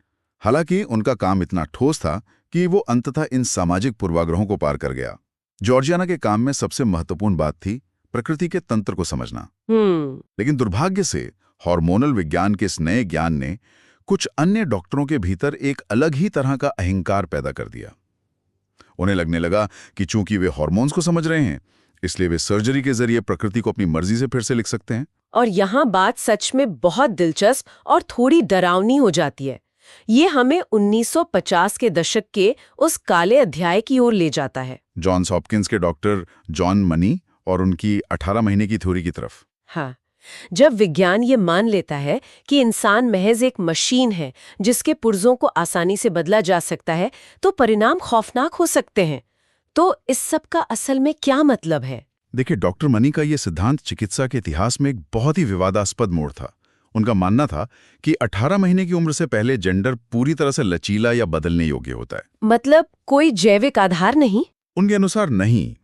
हालांकि उनका काम इतना ठोस था कि वो अंततः इन सामाजिक पूर्वाग्रहों को पार कर गया। जॉर्जियाना के काम में सबसे महत्वपूर्ण बात थी प्रकृति के तंत्र को समझना। लेकिन दुर्भाग्य से हार्मोनल विज्ञान के इस नए ज्ञान ने कुछ अन्य डॉक्टरों के भीतर एक अलग ही तरह का अहंकार पैदा कर दिया। उन्हें लगने लगा कि चूंकि वे हार्मोन्स को समझ रहे हैं, इसलिए वे सर्जरी के जरिए प्रकृति को अपनी मर्जी से फिर से लिख सकते हैं। और यहाँ बात सच में बहुत दिलचस्प और थोड़ी डरावनी हो जाती है। ये हमें 1950 के दशक के उस काले अध्याय की ओर ले जाता है, जॉन्स हॉपकिंस के डॉक्टर जॉन मनी और उनकी 18 महीने की थ्योरी की तरफ। हाँ, जब विज्ञान ये मान लेता है कि इंसान महज एक मशीन है जिसके पुर्जों को आसानी से बदला जा सकता है, तो परिणाम खौफनाक हो सकते हैं। तो इस सब का असल में क्या मतलब है? देखिए, डॉक्टर मनी का ये सिद्धांत चिकित्सा के इतिहास में एक बहुत ही विवादास्पद मोड़ था। उनका मानना था कि 18 महीने की उम्र से पहले जेंडर पूरी तरह से लचीला या बदलने योग्य होता है। मतलब कोई जैविक आधार नहीं? उनके अनुसार नहीं।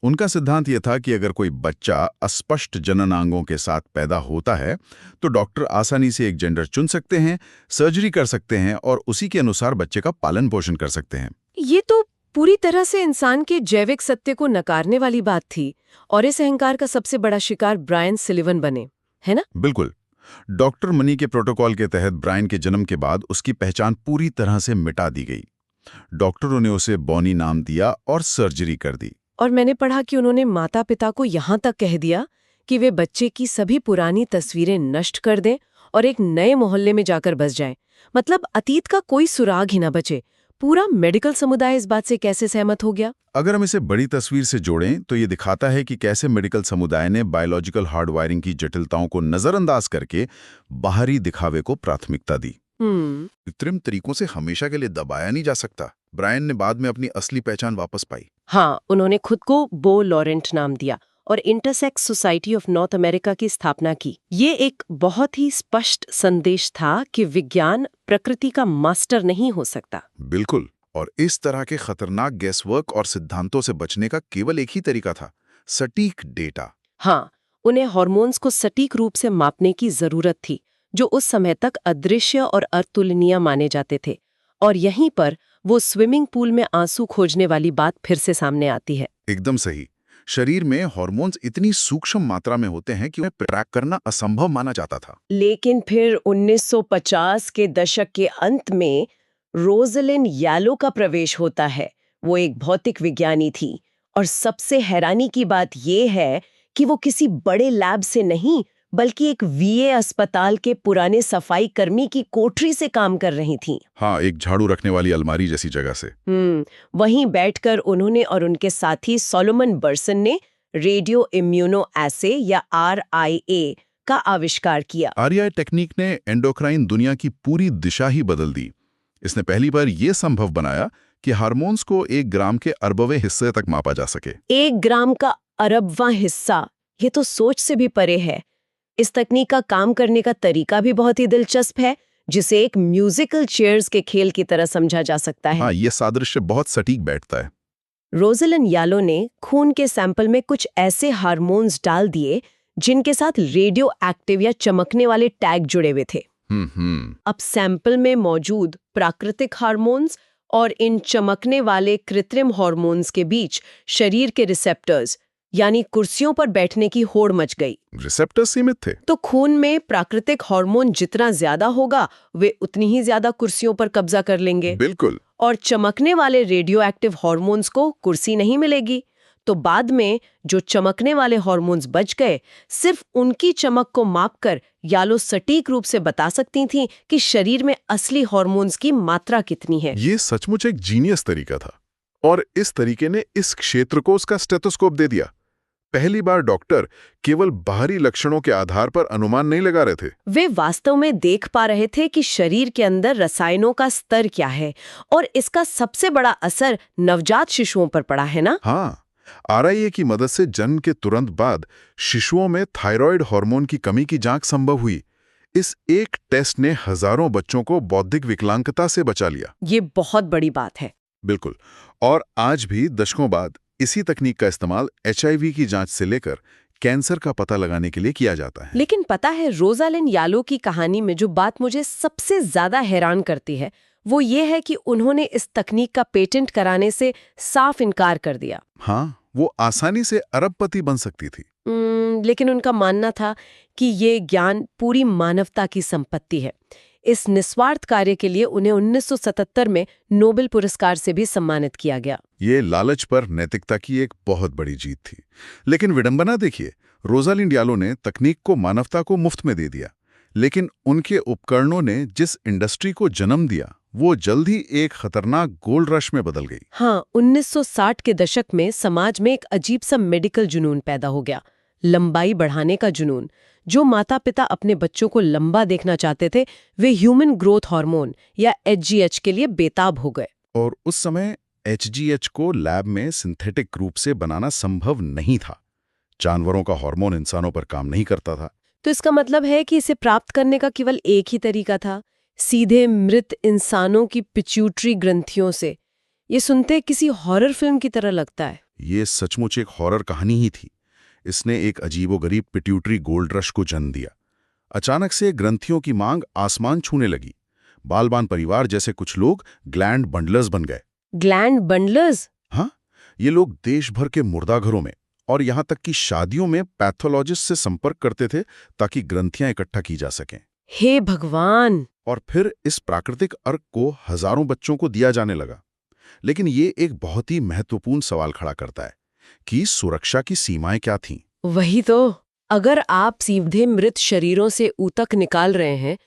उनका सिद्धांत यह था कि अगर कोई बच्चा अस्पष्ट जननांगों के साथ पैदा होता है तो डॉक्टर आसानी से एक जेंडर चुन सकते हैं, सर्जरी कर सकते हैं और उसी के अनुसार बच्चे का पालन पोषण कर सकते हैं। ये तो पूरी तरह से इंसान के जैविक सत्य को नकारने वाली बात थी, और इस अहंकार का सबसे बड़ा शिकार ब्रायन सुलिवन बने, है ना? बिल्कुल। डॉक्टर मनी के प्रोटोकॉल के तहत ब्रायन के जन्म के बाद उसकी पहचान पूरी तरह से मिटा दी गई। डॉक्टरों ने उसे बॉनी नाम दिया और सर्जरी कर दी। और मैंने पढ़ा कि उन्होंने माता पिता को यहाँ तक कह दिया कि वे बच्चे की सभी पुरानी तस्वीरें नष्ट कर दें और एक नए मोहल्ले में जाकर बस जाएं। मतलब अतीत का कोई सुराग ही ना बचे। पूरा मेडिकल समुदाय इस बात से कैसे सहमत हो गया? अगर हम इसे बड़ी तस्वीर से जोड़ें तो ये दिखाता है कि कैसे मेडिकल समुदाय ने बायोलॉजिकल हार्डवायरिंग की जटिलताओं को नजरअंदाज करके बाहरी दिखावे को प्राथमिकता दी। कृत्रिम तरीकों से हमेशा के लिए दबाया नहीं जा सकता। ब्रायन ने बाद में अपनी असली पहचान वापस पाई। हाँ, उन्होंने खुद को बो लॉरेंट नाम दिया और intersex society of north America की स्थापना की। ये एक बहुत ही स्पष्ट संदेश था कि विज्ञान प्रकृति का मास्टर नहीं हो सकता। बिल्कुल। और इस तरह के खतरनाक गैसवर्क और सिद्धांतों से बचने का केवल एक ही तरीका था, सटीक डेटा। हाँ, उन्हें हार्मोन्स को सटीक रूप से मापने की जरूरत थी, जो उस समय तक अदृश्य और अतुलनीय माने जाते थे। और यहीं पर वो स्विमिंग पूल में आंसू खोजने वाली बात फिर से सामने आती है। एकदम सही। शरीर में हार्मोन्स इतनी सूक्ष्म मात्रा में होते हैं कि उन्हें ट्रैक करना असंभव माना जाता था। लेकिन फिर 1950 के दशक के अंत में रोजलिन यालो का प्रवेश होता है। वो एक भौतिक विज्ञानी थी, और सबसे हैरानी की बात ये है कि वो किसी बड़े लैब से नहीं बल्कि एक वीए अस्पताल के पुराने सफाई कर्मी की कोठरी से काम कर रही थी। हाँ, एक झाड़ू रखने वाली अलमारी जैसी जगह से। वहीं बैठकर उन्होंने और उनके साथी सोलोमन बर्सन ने रेडियो इम्यूनो एसे या RIA का आविष्कार किया। RIA टेक्निक ने एंडोक्राइन दुनिया की पूरी दिशा ही बदल दी। इसने पहली बार यह संभव बनाया कि हार्मोन्स को 1 ग्राम के अरबवें हिस्से तक मापा जा सके। 1 ग्राम का अरबवां हिस्सा, ये तो सोच से भी परे है। इस तकनीक का काम करने का तरीका भी बहुत ही दिलचस्प है, जिसे एक म्यूजिकल चेयर्स के खेल की तरह समझा जा सकता है। हाँ, ये सादृश्य बहुत सटीक बैठता है। रोजलिन यालो ने खून के सैंपल में कुछ ऐसे हार्मोन्स डाल दिए जिनके साथ रेडियो एक्टिव या चमकने वाले टैग जुड़े हुए थे। अब सैंपल में मौजूद प्राकृतिक हार्मोन्स और इन चमकने वाले कृत्रिम हार्मोन्स के बीच शरीर के रिसेप्टर्स यानी कुर्सियों पर बैठने की होड़ मच गई। रिसेप्टर्स सीमित थे, तो खून में प्राकृतिक हार्मोन जितना ज्यादा होगा वे उतनी ही ज्यादा कुर्सियों पर कब्जा कर लेंगे। बिल्कुल। और चमकने वाले रेडियो एक्टिव हार्मोन्स को कुर्सी नहीं मिलेगी। तो बाद में जो चमकने वाले हार्मोन्स बच गए, सिर्फ उनकी चमक को मापकर यालो सटीक रूप से बता सकती थीं कि शरीर में असली हार्मोन्स की मात्रा कितनी है। ये सचमुच एक जीनियस तरीका था, और इस तरीके ने इस क्षेत्र को उसका स्टेथोस्कोप दे दिया। पहली बार डॉक्टर केवल बाहरी लक्षणों के आधार पर अनुमान नहीं लगा रहे थे, वे वास्तव में देख पा रहे थे कि शरीर के अंदर रसायनों का स्तर क्या है, और इसका सबसे बड़ा असर नवजात शिशुओं पर पड़ा है ना। हाँ, आरआईए की मदद से जन्म के तुरंत बाद शिशुओं में थायराइड हार्मोन की कमी की जांच संभव हुई। इस एक टेस्ट ने हजारों बच्चों को बौद्धिक विकलांगता से बचा लिया। ये बहुत बड़ी बात है। बिल्कुल। और आज भी दशकों बाद इसी तकनीक का इस्तेमाल एचआईवी की जांच से लेकर कैंसर का पता लगाने के लिए किया जाता है। लेकिन पता है, रोजालिन यालो की कहानी में जो बात मुझे सबसे ज्यादा हैरान करती है वो ये है कि उन्होंने इस तकनीक का पेटेंट कराने से साफ इनकार कर दिया। हाँ, वो आसानी से अरबपति बन सकती थी। लेकिन उनका मानना था कि ये ज्ञान पूरी मानवता की संपत्ति है। इस निस्वार्थ कार्य के लिए उन्हें 1977 में नोबेल पुरस्कार से भी सम्मानित किया गया। ये लालच पर नैतिकता की एक बहुत बड़ी जीत थी। लेकिन विडंबना देखिए, रोजालिंड यालो ने तकनीक को मानवता को मुफ्त में दे दिया, लेकिन उनके उपकरणों ने जिस इंडस्ट्री को जन्म दिया वो जल्द ही एक खतरनाक गोल्ड रश में बदल गई। हाँ, 1960 के दशक में समाज में एक अजीब सा मेडिकल जुनून पैदा हो गया, लंबाई बढ़ाने का जुनून। जो माता पिता अपने बच्चों को लंबा देखना चाहते थे, वे ह्यूमन ग्रोथ हार्मोन या HGH के लिए बेताब हो गए। और उस समय HGH को लैब में सिंथेटिक रूप से बनाना संभव नहीं था। जानवरों का हार्मोन इंसानों पर काम नहीं करता था। तो इसका मतलब है कि इसे प्राप्त करने का केवल एक ही तरीका था, सीधे मृत इंसानों की पिट्यूटरी ग्रंथियों से। ये सुनते किसी हॉरर फिल्म की तरह लगता है। ये सचमुच एक हॉरर कहानी ही थी। इसने एक अजीबोगरीब पिट्यूटरी गोल्ड रश को जन्म दिया। अचानक से ग्रंथियों की मांग आसमान छूने लगी। बालबान परिवार जैसे कुछ लोग ग्लैंड बंडलर्स बन गए। ग्लैंड बंडलर्स? हाँ, ये लोग देश भर के मुर्दाघरों में और यहां तक कि शादियों में पैथोलॉजिस्ट से संपर्क करते थे ताकि ग्रंथियां इकट्ठा की जा सकें। हे भगवान! और फिर इस प्राकृतिक अर्क को हजारों बच्चों को दिया जाने लगा। लेकिन ये एक बहुत ही महत्वपूर्ण सवाल खड़ा करता है कि सुरक्षा की सीमाएं क्या थीं? वही तो। अगर आप सीधे मृत शरीरों से ऊतक निकाल रहे हैं,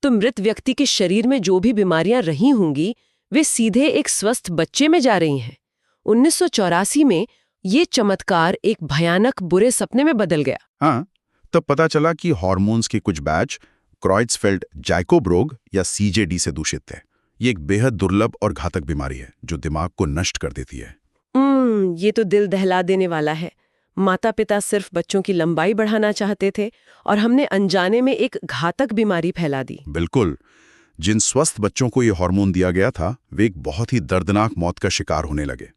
तो मृत व्यक्ति के शरीर में जो भी बीमारियां रही होंगी वे सीधे एक स्वस्थ बच्चे में जा रही हैं। 1984 में ये चमत्कार एक भयानक बुरे सपने में बदल गया। हाँ, तब पता चला कि हार्मोन्स के कुछ बैच क्राeutzfeldt-Jakob रोग या CJD से दूषित थे। ये एक बेहद दुर्लभ और घातक बीमारी है जो दिमाग को नष्ट कर देती है। ये तो दिल दहला देने वाला है। माता पिता सिर्फ बच्चों की लंबाई बढ़ाना चाहते थे और हमने अनजाने में एक घातक बीमारी फैला दी। बिल्कुल। जिन स्वस्थ बच्चों को ये हार्मोन दिया गया था वे एक बहुत ही दर्दनाक मौत का शिकार होने लगे।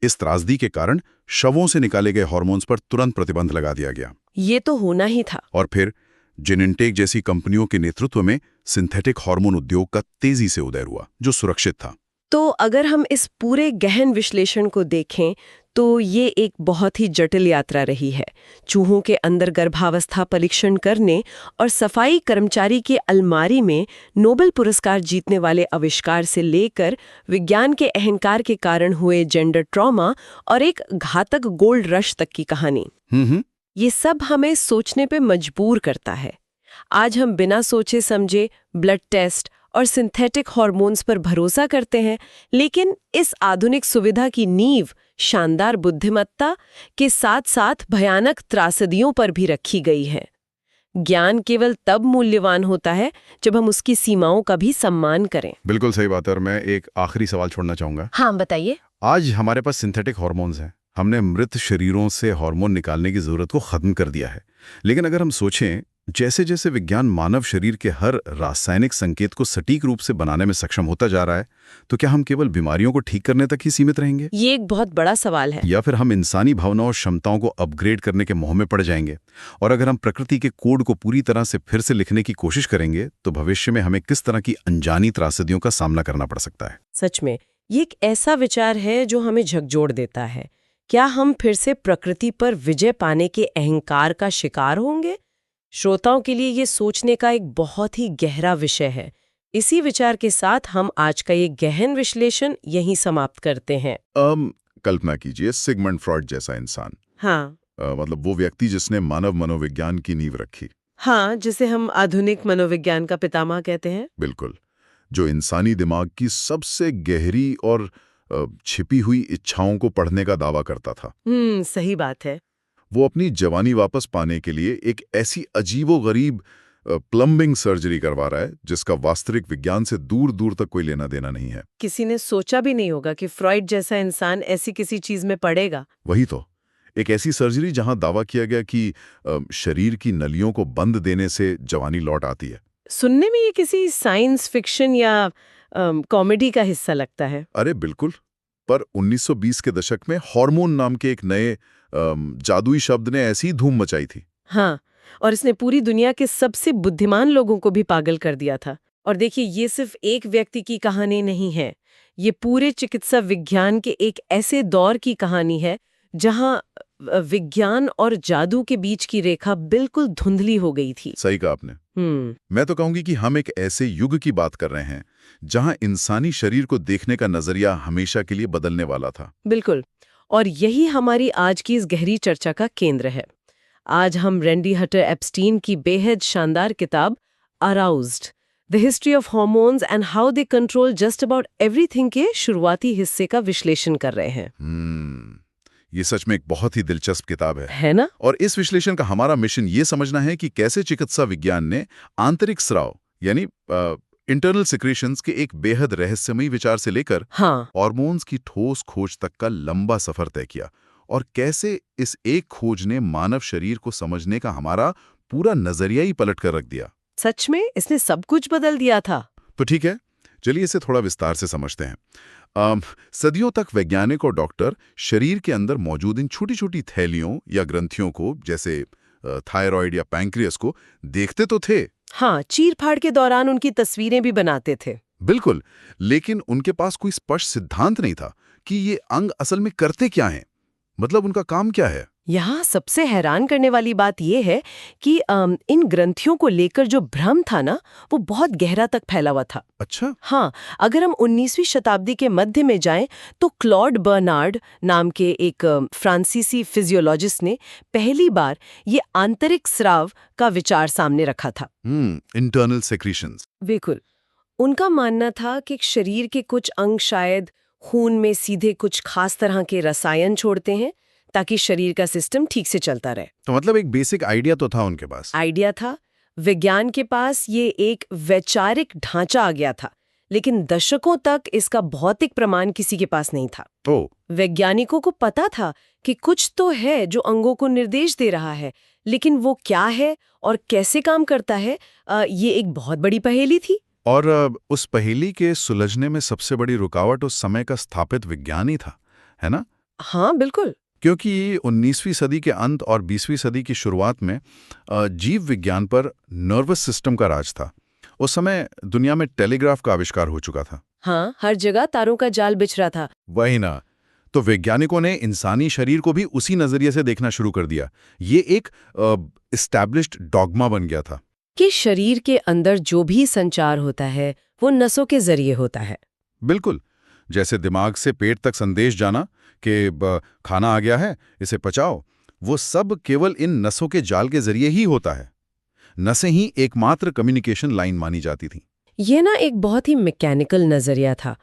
इस त्रासदी के कारण शवों से निकाले गए हार्मोन्स पर तुरंत प्रतिबंध लगा दिया गया। ये तो होना ही था। और फिर जिनिंटेक जैसी कंपनियों के नेतृत्व में सिंथेटिक हार्मोन उद्योग का तेजी से उदय हुआ जो सुरक्षित था। तो अगर हम इस पूरे गहन विश्लेषण को देखें तो ये एक बहुत ही जटिल यात्रा रही है। चूहों के अंदर गर्भावस्था परीक्षण करने और सफाई कर्मचारी की अलमारी में नोबेल पुरस्कार जीतने वाले आविष्कार से लेकर विज्ञान के अहंकार के कारण हुए जेंडर ट्रॉमा और एक घातक गोल्ड रश तक की कहानी। ये सब हमें सोचने पे मजबूर करता है। आज हम बिना सोचे समझे ब्लड टेस्ट और सिंथेटिक हार्मोन्स पर भरोसा करते हैं, लेकिन इस आधुनिक सुविधा की नींव शानदार बुद्धिमत्ता के साथ साथ भयानक त्रासदियों पर भी रखी गई है। ज्ञान केवल तब मूल्यवान होता है जब हम उसकी सीमाओं का भी सम्मान करें। बिल्कुल सही बात है। और मैं एक आखिरी सवाल छोड़ना चाहूंगा। हाँ, बताइए। आज हमारे पास सिंथेटिक हार्मोन्स हैं। हमने मृत शरीरों से हार्मोन निकालने की जरूरत को खत्म कर दिया है। लेकिन अगर हम सोचें, जैसे जैसे विज्ञान मानव शरीर के हर रासायनिक संकेत को सटीक रूप से बनाने में सक्षम होता जा रहा है, तो क्या हम केवल बीमारियों को ठीक करने तक ही सीमित रहेंगे? ये एक बहुत बड़ा सवाल है। या फिर हम इंसानी भावनाओं और क्षमताओं को अपग्रेड करने के मोह में पड़ जाएंगे? और अगर हम प्रकृति के कोड को पूरी तरह से फिर से लिखने की कोशिश करेंगे, तो भविष्य में हमें किस तरह की अनजानी त्रासदियों का सामना करना पड़ सकता है? सच में ये एक ऐसा विचार है जो हमें झकझोर देता है। क्या हम फिर से प्रकृति पर विजय पाने के अहंकार का शिकार होंगे? श्रोताओं के लिए ये सोचने का एक बहुत ही गहरा विषय है। इसी विचार के साथ हम आज का ये गहन विश्लेषण यहीं समाप्त करते हैं। कल्पना कीजिए, सिगमंड फ्रॉइड जैसा इंसान। हाँ, मतलब वो व्यक्ति जिसने मानव मनोविज्ञान की नींव रखी। हाँ, जिसे हम आधुनिक मनोविज्ञान का पितामह कहते हैं। बिल्कुल। जो इंसानी दिमाग की सबसे गहरी और छिपी हुई इच्छाओं को पढ़ने का दावा करता था। सही बात है। वो अपनी जवानी वापस पाने के लिए एक ऐसी अजीबोगरीब प्लम्बिंग सर्जरी करवा रहा है जिसका वास्तविक विज्ञान से दूर दूर तक कोई लेना देना नहीं है। किसी ने सोचा भी नहीं होगा कि फ्रॉइड जैसा इंसान ऐसी किसी चीज में पड़ेगा। वही तो, एक ऐसी सर्जरी जहां दावा किया गया कि शरीर की नलियों को बंद देने से जवानी लौट आती है। सुनने में ये किसी साइंस फिक्शन या कॉमेडी का हिस्सा लगता है। अरे बिल्कुल, पर 1920 के दशक में हार्मोन नाम के एक नए जादुई शब्द ने ऐसी धूम मचाई थी। हाँ, और इसने पूरी दुनिया के सबसे बुद्धिमान लोगों को भी पागल कर दिया था। और देखिए, ये सिर्फ एक व्यक्ति की कहानी नहीं है, ये पूरे चिकित्सा विज्ञान के एक ऐसे दौर की कहानी है जहां विज्ञान और जादू के बीच की रेखा बिल्कुल धुंधली हो गई थी। सही कहा आपने। मैं तो कहूंगी कि हम एक ऐसे युग की बात कर रहे हैं जहां इंसानी शरीर को देखने का नजरिया हमेशा के लिए बदलने वाला था। बिल्कुल, और यही हमारी आज की इस गहरी चर्चा का केंद्र है। आज हम रैंडी हटर एप्स्टीन की बेहद शानदार किताब aroused, the history of hormones and how they control just about everything के शुरुआती हिस्से का विश्लेषण कर रहे हैं। ये सच में एक बहुत ही दिलचस्प किताब है ना? और इस विश्लेषण का हमारा मिशन ये समझना है कि कैसे चिकित्सा विज्ञान ने आंतरिक स्राव यानी इंटरनल सिक्रेशंस के एक बेहद रहस्यमयी विचार से लेकर हार्मोन्स की ठोस खोज तक का लंबा सफर तय किया, और कैसे इस एक खोज ने मानव शरीर को समझने का हमारा पूरा नजरिया ही पलट कर रख दिया। सच में इसने सब कुछ बदल दिया था। तो ठीक है, चलिए इसे थोड़ा विस्तार से समझते हैं। सदियों तक वैज्ञानिक और डॉक्टर शरीर के अंदर मौजूद इन छोटी छोटी थैलियों या ग्रंथियों को, जैसे थायराइड या पैंक्रियास को, देखते तो थे। हाँ, चीर-फाड़ के दौरान उनकी तस्वीरें भी बनाते थे। बिल्कुल, लेकिन उनके पास कोई स्पष्ट सिद्धांत नहीं था कि ये अंग असल में करते क्या हैं, मतलब उनका काम क्या है। यहाँ सबसे हैरान करने वाली बात यह है कि इन ग्रंथियों को लेकर जो भ्रम था ना, वो बहुत गहरा तक फैला हुआ था। अच्छा? हाँ, अगर हम 19वीं शताब्दी के मध्य में जाएं, तो क्लॉड बर्नार्ड नाम के एक फ्रांसीसी फिजियोलॉजिस्ट ने पहली बार ये आंतरिक स्राव का विचार सामने रखा था। Internal secretions. बिल्कुल, उनका मानना था कि शरीर के कुछ अंग शायद खून में सीधे कुछ खास तरह के रसायन छोड़ते हैं ताकि शरीर का सिस्टम ठीक से चलता रहे। तो मतलब एक बेसिक आइडिया तो था उनके पास। आइडिया था, विज्ञान के पास ये एक वैचारिक ढांचा आ गया था, लेकिन दशकों तक इसका भौतिक प्रमाण किसी के पास नहीं था। तो वैज्ञानिकों को पता था कि कुछ तो है जो अंगों को निर्देश दे रहा है, लेकिन वो क्या है और कैसे काम करता है, ये एक बहुत बड़ी पहेली थी। और उस पहेली के सुलझने में सबसे बड़ी रुकावट उस समय का स्थापित विज्ञान ही था, है ना? हाँ, बिल्कुल। क्योंकि 19वीं सदी के अंत और 20वीं सदी की शुरुआत में जीव विज्ञान पर नर्वस सिस्टम का राज था। उस समय दुनिया में टेलीग्राफ का आविष्कार हो चुका था। हाँ, हर जगह तारों का जाल बिछ रहा था। वही ना, तो वैज्ञानिकों ने इंसानी शरीर को भी उसी नजरिए से देखना शुरू कर दिया। ये एक एस्टैब्लिश्ड डॉगमा बन गया था कि शरीर के अंदर जो भी संचार होता है वो नसों के जरिए होता है। बिल्कुल, जैसे दिमाग से पेट तक संदेश जाना कि खाना आ गया है, इसे पचाओ, वो सब केवल इन नसों के जाल के जरिए ही होता है। नसें ही एकमात्र कम्युनिकेशन लाइन मानी जाती थी। ये ना एक बहुत ही मैकेनिकल नजरिया था।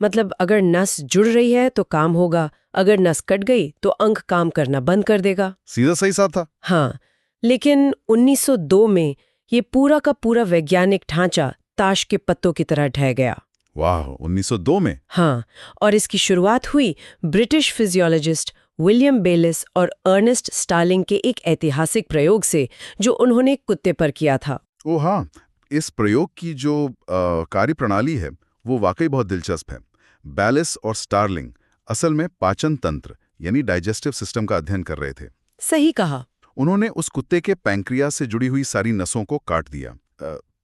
मतलब अगर नस जुड़ रही है तो काम होगा, अगर नस कट गई तो अंग काम करना बंद कर देगा। सीधा सही साफ था। हाँ, लेकिन 1902 में ये पूरा का पूरा वैज्ञानिक ढांचा ताश के पत्तों की तरह ढह गया। वाह, 1902 में? हाँ, और इसकी शुरुआत हुई ब्रिटिश फिजियोलॉजिस्ट विलियम बेलिस और अर्नेस्ट स्टार्लिंग के एक ऐतिहासिक प्रयोग से, जो उन्होंने कुत्ते पर किया था। ओह हाँ, इस प्रयोग की जो कार्यप्रणाली है वो वाकई बहुत दिलचस्प है। बेलिस और स्टार्लिंग असल में पाचन तंत्र यानी डाइजेस्टिव सिस्टम का अध्ययन कर रहे थे। सही कहा। उन्होंने उस कुत्ते के पैंक्रियास से जुड़ी हुई सारी नसों को काट दिया,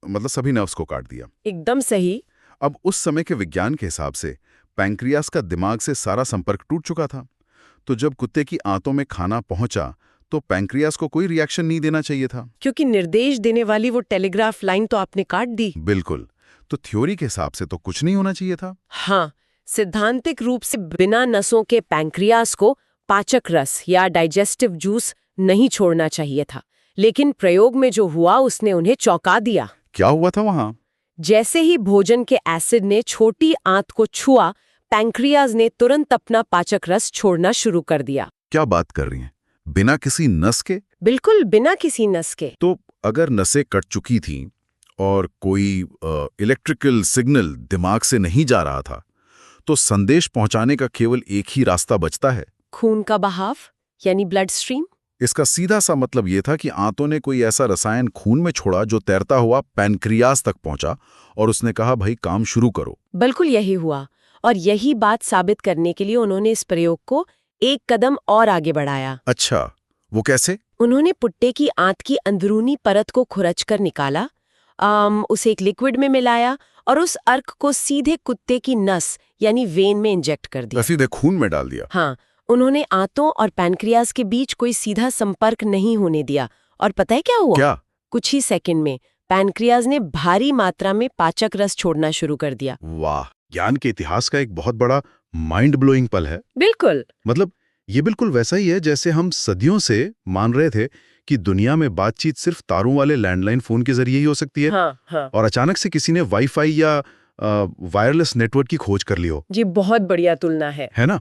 मतलब सभी नर्व्स को काट दिया। एकदम सही। अब उस समय के विज्ञान के हिसाब से पैंक्रियास का दिमाग से सारा संपर्क टूट चुका था, तो जब कुत्ते की आंतों में खाना पहुंचा तो पैंक्रियास को कोई रिएक्शन नहीं देना चाहिए था, क्योंकि निर्देश देने वाली वो टेलीग्राफ लाइन तो आपने काट दी। बिल्कुल, तो थ्योरी के हिसाब से तो कुछ नहीं होना चाहिए था। हाँ, सैद्धांतिक रूप से बिना नसों के पैंक्रियास को पाचक रस या डाइजेस्टिव जूस नहीं छोड़ना चाहिए था, लेकिन प्रयोग में जो हुआ उसने उन्हें चौंका दिया। क्या हुआ था वहां? जैसे ही भोजन के एसिड ने छोटी आंत को छुआ, पैंक्रियाज ने तुरंत अपना पाचक रस छोड़ना शुरू कर दिया। क्या बात कर रही हैं? बिना किसी नस के? बिल्कुल बिना किसी नस के। तो अगर नसें कट चुकी थीं और कोई इलेक्ट्रिकल सिग्नल दिमाग से नहीं जा रहा था, तो संदेश पहुंचाने का केवल एक ही रास्ता बचता है। खून का बहाव यानी ब्लड स्ट्रीम। इसका सीधा सा मतलब ये था कि आंतों ने कोई ऐसा रसायन खून में छोड़ा जो तैरता हुआ पैनक्रियाज तक पहुंचा और उसने कहा, भाई काम शुरू करो। बिल्कुल यही हुआ, और यही बात साबित करने के लिए उन्होंने इस प्रयोग को एक कदम और आगे बढ़ाया। अच्छा, वो कैसे? उन्होंने पुट्टे की आंत की अंदरूनी परत को खुरचकर निकाला, उसे एक लिक्विड में मिलाया और उस अर्क को सीधे कुत्ते की नस यानी वेन में इंजेक्ट कर दिया। सीधे खून में डाल दिया? हाँ, उन्होंने आंतों और पैनक्रियाज के बीच कोई सीधा संपर्क नहीं होने दिया, और पता है क्या हुआ? क्या? कुछ ही सेकंड में पैनक्रियाज ने भारी मात्रा में पाचक रस छोड़ना शुरू कर दिया। वाह, ज्ञान के इतिहास का एक बहुत बड़ा माइंड ब्लोइंग पल है। बिल्कुल। मतलब ये बिल्कुल वैसा ही है जैसे हम सदियों से मान रहे थे कि दुनिया में बातचीत सिर्फ तारों वाले लैंडलाइन फोन के जरिए ही हो सकती है। हाँ। और अचानक से किसी ने वाईफाई या वायरलेस नेटवर्क की खोज कर ली हो। जी, बहुत बढ़िया तुलना है ना?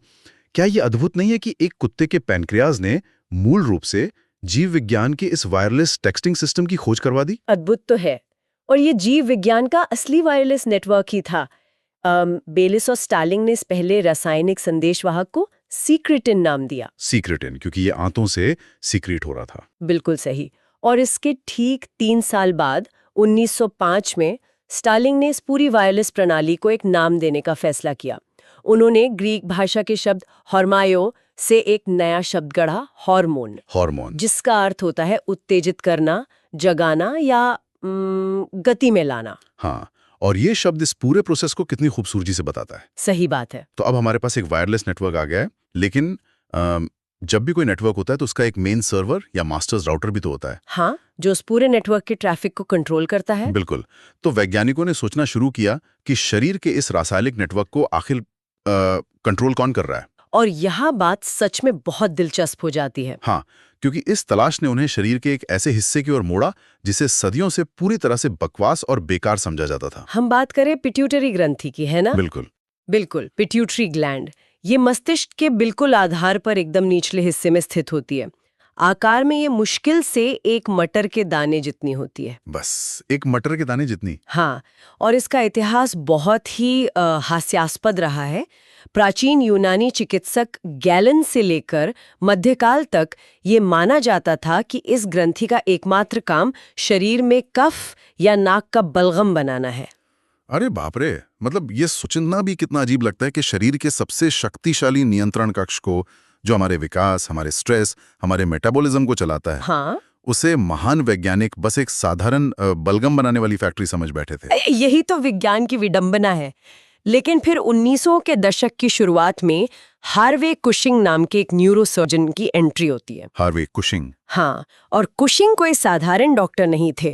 क्या ये अद्भुत नहीं है कि एक कुत्ते के पैनक्रियाज ने मूल रूप से जीव विज्ञान के इस वायरलेस टेक्सटिंग सिस्टम की खोज करवा दी? अद्भुत तो है, और ये जीव विज्ञान का असली वायरलेस नेटवर्क ही था। बेलिस और स्टार्लिंग ने इस पहले रासायनिक संदेशवाहक को सीक्रेटिन नाम दिया। सीक्रेटिन, क्योंकि ये आंतों से सीक्रेट हो रहा था। बिल्कुल सही। और इसके ठीक 3 साल बाद 1905 में स्टार्लिंग ने इस पूरी वायरलेस प्रणाली को एक नाम देने का फैसला किया। उन्होंने ग्रीक भाषा के शब्द हॉर्मायो से एक नया शब्द गढ़ा, हार्मोन, जिसका अर्थ होता है उत्तेजित करना, जगाना या गति में लाना। हाँ, और ये शब्द इस पूरे प्रोसेस को कितनी खूबसूरती से बताता है। सही बात है। तो अब हमारे पास एक वायरलेस नेटवर्क आ गया है, लेकिन जब भी कोई नेटवर्क होता है तो उसका एक मेन सर्वर या मास्टर्स राउटर भी तो होता है। हाँ, जो उस पूरे नेटवर्क के ट्रैफिक को कंट्रोल करता है। बिल्कुल। तो वैज्ञानिकों ने सोचना शुरू किया कि शरीर के इस रासायनिक नेटवर्क को आखिर कंट्रोल कौन कर रहा है। और यह बात सच में बहुत दिलचस्प हो जाती है। हाँ, क्योंकि इस तलाश ने उन्हें शरीर के एक ऐसे हिस्से की ओर मोड़ा जिसे सदियों से पूरी तरह से बकवास और बेकार समझा जाता था। हम बात करें पिट्यूटरी ग्रंथि की, है ना? बिल्कुल, पिट्यूटरी ग्लैंड। ये मस्तिष्क के बिल्कुल आधार पर एकदम निचले हिस्से में स्थित होती है। आकार में ये मुश्किल से एक मटर के दाने जितनी होती है। बस एक मटर के दाने जितनी? हाँ, और इसका इतिहास बहुत ही हास्यास्पद रहा है। प्राचीन यूनानी चिकित्सक गैलन से लेकर मध्यकाल तक ये माना जाता था कि इस ग्रंथि का एकमात्र काम शरीर में कफ या नाक का बलगम बनाना है। अरे बाप रे, मतलब ये सोचना भी कितना अजीब लगता है कि शरीर के सबसे शक्तिशाली नियंत्रण कक्ष को, जो हमारे विकास, हमारे स्ट्रेस, हमारे मेटाबॉलिज्म को चलाता है, हाँ, उसे महान वैज्ञानिक बस एक साधारण बलगम बनाने वाली फैक्ट्री समझ बैठे थे। यही तो विज्ञान की विडंबना है। लेकिन फिर 1900 के दशक की शुरुआत में हार्वे कुशिंग नाम के एक न्यूरोसर्जन की एंट्री होती है। Harvey Cushing? हाँ, और कुशिंग कोई साधारण डॉक्टर नहीं थे।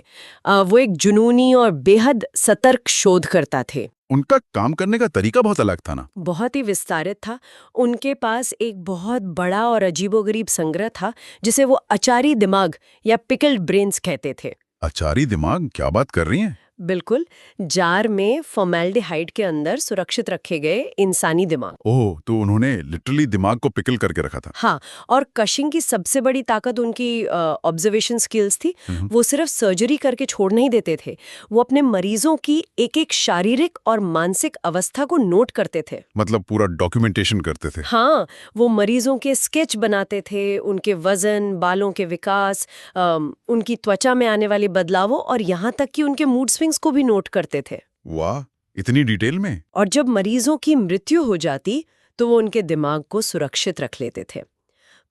वो एक जुनूनी और बेहद सतर्क शोधकर्ता थे। उनका काम करने का तरीका बहुत अलग था ना? बहुत ही विस्तारित था। उनके पास एक बहुत बड़ा और अजीबोगरीब संग्रह था जिसे वो अचारी दिमाग या पिकल्ड ब्रेन्स कहते थे। अचारी दिमाग? क्या बात कर रही हैं? बिल्कुल, जार में फॉर्मेल्डिहाइड के अंदर सुरक्षित रखे गए इंसानी दिमाग। ओह, तो उन्होंने लिटरली दिमाग को पिकल करके रखा था। हाँ, और कशिंग की सबसे बड़ी ताकत उनकी ऑब्जर्वेशन स्किल्स थी। वो सिर्फ सर्जरी करके छोड़ नहीं देते थे, वो अपने मरीजों की एक एक शारीरिक और मानसिक अवस्था को नोट करते थे। मतलब पूरा डॉक्यूमेंटेशन करते थे? हाँ, वो मरीजों के स्केच बनाते थे, उनके वजन, बालों के विकास, उनकी त्वचा में आने वाले बदलावों और यहाँ तक कि उनके मूड स्विंग्स को भी नोट करते थे। वाह, इतनी डिटेल में? और जब मरीजों की मृत्यु हो जाती तो वो उनके दिमाग को सुरक्षित रख लेते थे।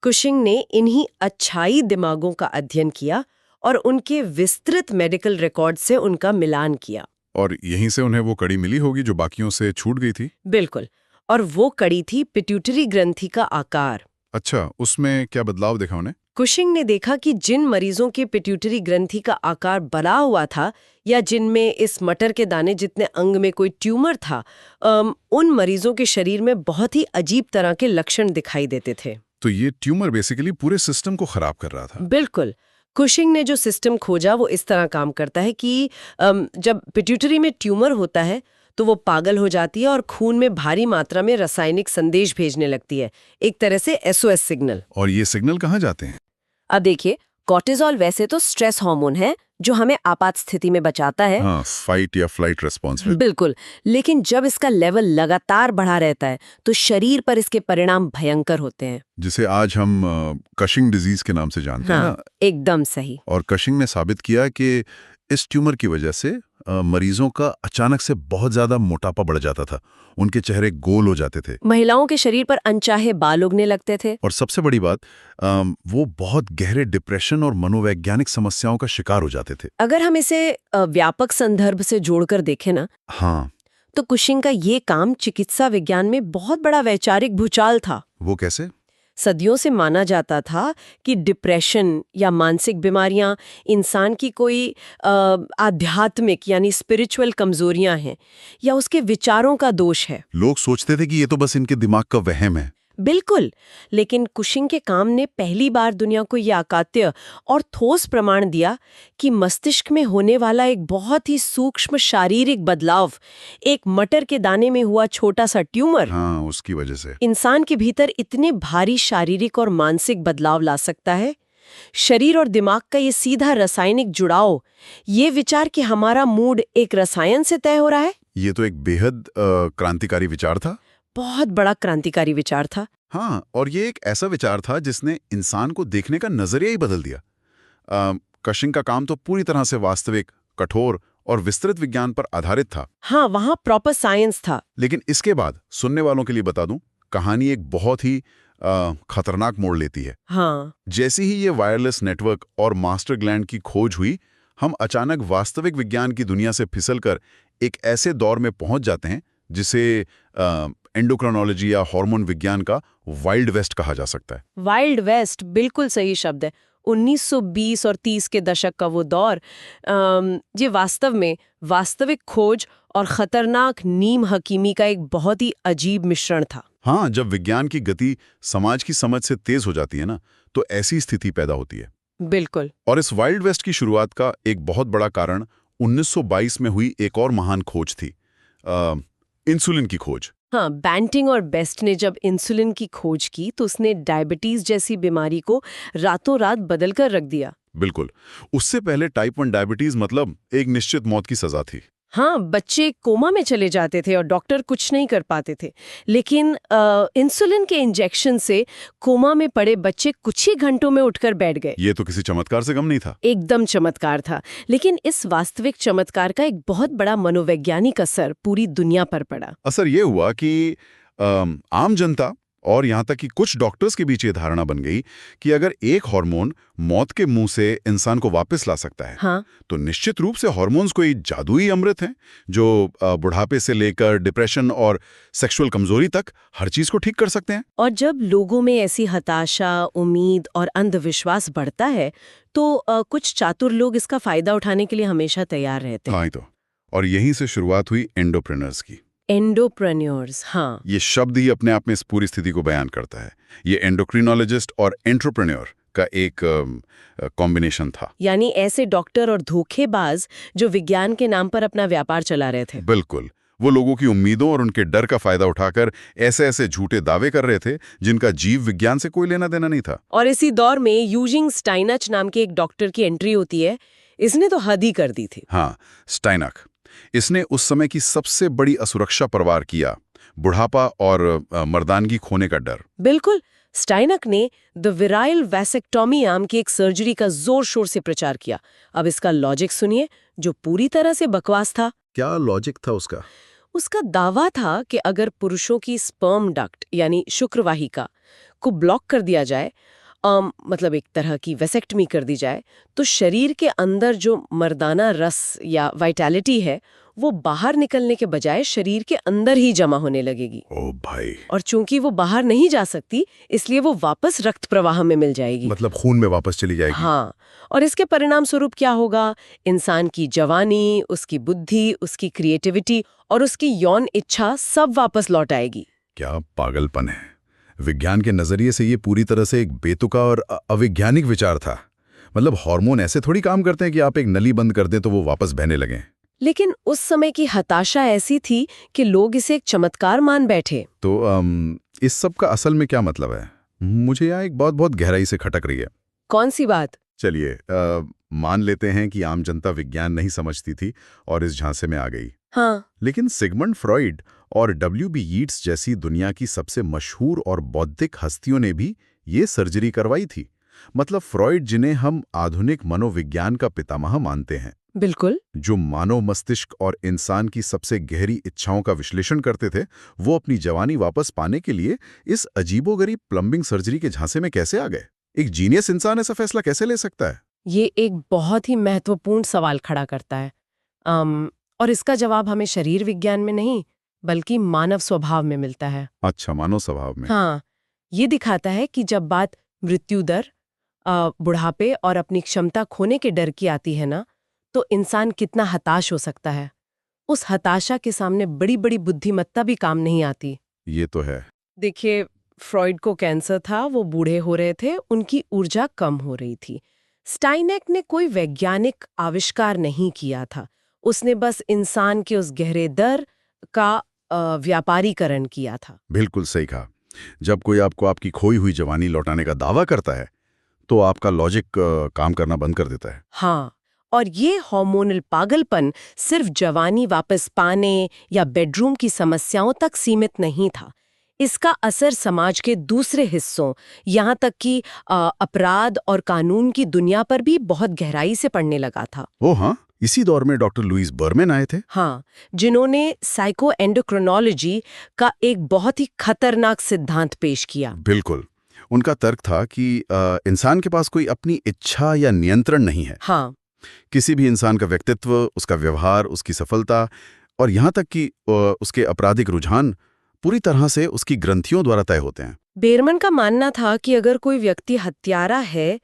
कुशिंग ने इन्हीं अच्छाई दिमागों का अध्ययन किया और उनके विस्तृत मेडिकल रिकॉर्ड से उनका मिलान किया। और यहीं से उन्हें वो कड़ी मिली होगी जो बाकियों से छूट गई थी? बिल्कुल, और वो कड़ी थी पिट्यूटरी ग्रंथि का आकार। अच्छा, उसमें क्या बदलाव देखा उन्हें? कुशिंग ने देखा कि जिन मरीजों के पिट्यूटरी ग्रंथि का आकार बढ़ा हुआ था या जिनमें इस मटर के दाने जितने अंग में कोई ट्यूमर था, उन मरीजों के शरीर में बहुत ही अजीब तरह के लक्षण दिखाई देते थे। तो ये ट्यूमर बेसिकली पूरे सिस्टम को खराब कर रहा था? बिल्कुल। कुशिंग ने जो सिस्टम खोजा वो इस तरह काम करता है कि जब पिट्यूटरी में ट्यूमर होता है तो वो पागल हो जाती है और खून में भारी मात्रा में रासायनिक संदेश भेजने लगती है, एक तरह से SOS सिग्नल। और ये सिग्नल कहाँ जाते हैं? अब देखिए, कॉर्टिसोल वैसे तो स्ट्रेस हार्मोन है जो हमें आपात स्थिति में बचाता है। हाँ, फाइट या फ्लाइट रिस्पॉन्स में। बिल्कुल, लेकिन जब इसका लेवल लगातार बढ़ा रहता है तो शरीर पर इसके परिणाम भयंकर होते हैं। जिसे आज हम कशिंग डिजीज के नाम से जानते हैं हाँ, ना। एकदम सही। और कशिंग ने साबित किया कि इस ट्यूमर की वजह से मरीजों का अचानक से बहुत ज्यादा मोटापा बढ़ जाता था, उनके चेहरे गोल हो जाते थे महिलाओं के शरीर पर अनचाहे बाल उगने लगते थे। और सबसे बड़ी बात वो बहुत गहरे डिप्रेशन और मनोवैज्ञानिक समस्याओं का शिकार हो जाते थे। अगर हम इसे व्यापक संदर्भ से जोड़कर देखें ना, हाँ, तो कुशिंग का ये काम चिकित्सा विज्ञान में बहुत बड़ा वैचारिक भूचाल था। वो कैसे? सदियों से माना जाता था कि डिप्रेशन या मानसिक बीमारियां इंसान की कोई आध्यात्मिक यानी स्पिरिचुअल कमजोरियां हैं या उसके विचारों का दोष है। लोग सोचते थे कि ये तो बस इनके दिमाग का वहम है। बिल्कुल, लेकिन कुशिंग के काम ने पहली बार दुनिया को यह अकाट्य और ठोस प्रमाण दिया कि मस्तिष्क में होने वाला एक बहुत ही सूक्ष्म शारीरिक बदलाव, एक मटर के दाने में हुआ छोटा सा ट्यूमर, हाँ, उसकी वजह से इंसान के भीतर इतने भारी शारीरिक और मानसिक बदलाव ला सकता है। शरीर और दिमाग का ये सीधा रासायनिक जुड़ाव, ये विचार कि हमारा मूड एक रसायन से तय हो रहा है, ये तो एक बेहद क्रांतिकारी विचार था। बहुत बड़ा क्रांतिकारी विचार था। हाँ, और ये एक ऐसा विचार था जिसने इंसान को देखने का नजरिया ही बदल दिया। कशिंग का काम तो पूरी तरह से वास्तविक, कठोर और विस्तृत विज्ञान पर आधारित था। हाँ, वहाँ प्रॉपर साइंस था। लेकिन इसके बाद सुनने वालों के लिए बता दूं, कहानी एक बहुत ही खतरनाक मोड़ लेती है। हाँ, जैसे ही ये वायरलेस नेटवर्क और मास्टर ग्लैंड की खोज हुई, हम अचानक वास्तविक विज्ञान की दुनिया से फिसलकर एक ऐसे दौर में पहुंच जाते हैं जिसे एंडोक्राइनोलॉजी या हार्मोन विज्ञान का वाइल्ड वेस्ट कहा जा सकता है। वाइल्ड वेस्ट बिल्कुल सही शब्द है। 1920 और 30 के दशक का वो दौर, ये वास्तव में वास्तविक खोज और खतरनाक नीम हकीमी का एक बहुत ही अजीब मिश्रण था। हाँ, जब विज्ञान की गति समाज की समझ से तेज हो जाती है ना, तो ऐसी स्थिति पैदा होती है। बिल्कुल। और इस वाइल्ड वेस्ट की शुरुआत का एक बहुत बड़ा कारण 1922 में हुई एक और महान खोज थी, इंसुलिन की खोज। हाँ, बैंटिंग और बेस्ट ने जब इंसुलिन की खोज की तो उसने डायबिटीज जैसी बीमारी को रातों रात बदल कर रख दिया। बिल्कुल, उससे पहले टाइप 1 डायबिटीज मतलब एक निश्चित मौत की सजा थी। हाँ, बच्चे कोमा में चले जाते थे और डॉक्टर कुछ नहीं कर पाते थे। लेकिन इंसुलिन के इंजेक्शन से कोमा में पड़े बच्चे कुछ ही घंटों में उठकर बैठ गए। ये तो किसी चमत्कार से कम नहीं था। एकदम चमत्कार था। लेकिन इस वास्तविक चमत्कार का एक बहुत बड़ा मनोवैज्ञानिक असर पूरी दुनिया पर पड़ा। असर ये हुआ कि आम जनता और यहाँ तक कि कुछ डॉक्टर्स के बीच ये धारणा बन गई कि अगर एक हार्मोन मौत के मुंह से इंसान को वापस ला सकता है, हाँ, तो निश्चित रूप से हार्मोन्स कोई जादुई अमृत हैं जो बुढ़ापे से लेकर डिप्रेशन और सेक्सुअल कमजोरी तक हर चीज को ठीक कर सकते हैं। और जब लोगों में ऐसी हताशा, उम्मीद और अंधविश्वास बढ़ता है तो कुछ चातुर लोग इसका फायदा उठाने के लिए हमेशा तैयार रहते हैं। हाँ, तो और यहीं से शुरुआत हुई एंडोप्रेन्योर्स की। एंडोप्रेन्योर्स, हाँ, ये शब्द ही अपने आप में इस पूरी स्थिति को बयान करता है। ये एंडोक्रिनोलॉजिस्ट और एंटरप्रेन्योर का एक कॉम्बिनेशन था। यानी ऐसे डॉक्टर और धोखेबाज जो विज्ञान के नाम पर अपना व्यापार चला रहे थे। बिल्कुल, वो लोगों की उम्मीदों और उनके डर का फायदा उठाकर ऐसे ऐसे झूठे दावे कर रहे थे जिनका जीव विज्ञान से कोई लेना देना नहीं था। और इसी दौर में यूजिंग स्टाइनच नाम के एक डॉक्टर की एंट्री होती है। इसने तो हद ही कर दी थी। हाँ, स्टाइनक। इसने उस समय की सबसे बड़ी असुरक्षा परवार किया, बुढ़ापा और मर्दानगी खोने का डर। बिल्कुल, स्टाइनक ने द विराइल वैसेक्टोमी नाम की एक सर्जरी का जोर शोर से प्रचार किया। अब इसका लॉजिक सुनिए, जो पूरी तरह से बकवास था। क्या लॉजिक था उसका? उसका दावा था कि अगर पुरुषों की स्पर्म डक्ट यानी शुक्रवाहिका को ब्लॉक कर दिया जाए, मतलब एक तरह की वेसेक्टमी कर दी जाए, तो शरीर के अंदर जो मर्दाना रस या वाइटैलिटी है वो बाहर निकलने के बजाय शरीर के अंदर ही जमा होने लगेगी। ओ भाई। और चूंकि वो बाहर नहीं जा सकती, इसलिए वो वापस रक्त प्रवाह में मिल जाएगी, मतलब खून में वापस चली जाएगी। हाँ, और इसके परिणाम स्वरूप क्या होगा? इंसान की जवानी, उसकी बुद्धि, उसकी क्रिएटिविटी और उसकी यौन इच्छा सब वापस लौट आएगी। क्या पागलपन है! विज्ञान के नजरिए से ये पूरी तरह से एक बेतुका और अवैज्ञानिक विचार था। मतलब हार्मोन ऐसे थोड़ी काम करते हैं कि आप एक नली बंद कर दें तो वो वापस बहने लगें। लेकिन उस समय की हताशा ऐसी थी कि लोग इसे एक चमत्कार मान बैठे। तो इस सब का असल में क्या मतलब है? मुझे यहाँ एक बहुत बहुत गहराई से खटक रही है। कौन सी बात? चलिए मान लेते हैं कि आम जनता विज्ञान नहीं समझती थी और इस झांसे में आ गई। हाँ, लेकिन सिगमंड फ्रॉइड और W.B. यीट्स जैसी दुनिया की सबसे मशहूर और बौद्धिक हस्तियों ने भी ये सर्जरी करवाई थी। मतलब फ्रॉइड, जिन्हें हम आधुनिक मनोविज्ञान का पितामह मानते हैं, बिल्कुल। जो मानव मस्तिष्क और इंसान की सबसे गहरी इच्छाओं का विश्लेषण करते थे, वो अपनी जवानी वापस पाने के लिए इस अजीबोगरीब प्लम्बिंग सर्जरी के झांसे में कैसे आ गए? एक जीनियस इंसान ऐसा फैसला कैसे ले सकता है? ये एक बहुत ही महत्वपूर्ण सवाल खड़ा करता है। और इसका जवाब हमें शरीर विज्ञान में नहीं, बल्कि मानव स्वभाव में मिलता है। अच्छा, मानव स्वभाव में। हाँ, ये दिखाता है कि जब बात मृत्यु दर, बुढ़ापे और अपनी क्षमता खोने के डर की आती है ना, तो इंसान कितना हताश हो सकता है। उस हताशा के सामने बड़ी बड़ी बुद्धिमत्ता भी काम नहीं आती। ये तो है। देखिए, फ्रॉइड को कैंसर था, वो बूढ़े हो रहे थे, उनकी ऊर्जा कम हो रही थी। स्टाइनेक ने कोई वैज्ञानिक आविष्कार नहीं किया था, उसने बस इंसान के उस गहरे दर का व्यापारीकरण किया था। बिल्कुल सही कहा। जब कोई आपको आपकी खोई हुई जवानी लौटाने का दावा करता है, तो आपका लॉजिक काम करना बंद कर देता है। हाँ, और ये हार्मोनल पागलपन सिर्फ जवानी वापस पाने या बेडरूम की समस्याओं तक सीमित नहीं था। इसका असर समाज के दूसरे हिस्सों, यहाँ तक कि अपराध और कानून की दुनिया पर भी बहुत गहराई से पड़ने लगा था। ओ हाँ, इसी दौर में डॉक्टर लुईस बर्मन आए थे। हाँ, जिन्होंने साइकोएंडोक्रिनोलॉजी का एक बहुत ही खतरनाक सिद्धांत पेश किया। बिल्कुल। उनका तर्क था कि इंसान के पास कोई अपनी इच्छा या नियंत्रण नहीं है। हाँ, किसी भी इंसान का व्यक्तित्व, उसका व्यवहार, उसकी सफलता और यहाँ तक कि उसके आपराधिक रुझान पूरी तरह से उसकी ग्रंथियों द्वारा तय होते हैं। बेरमन का मानना था कि अगर कोई व्यक्ति हत्यारा है,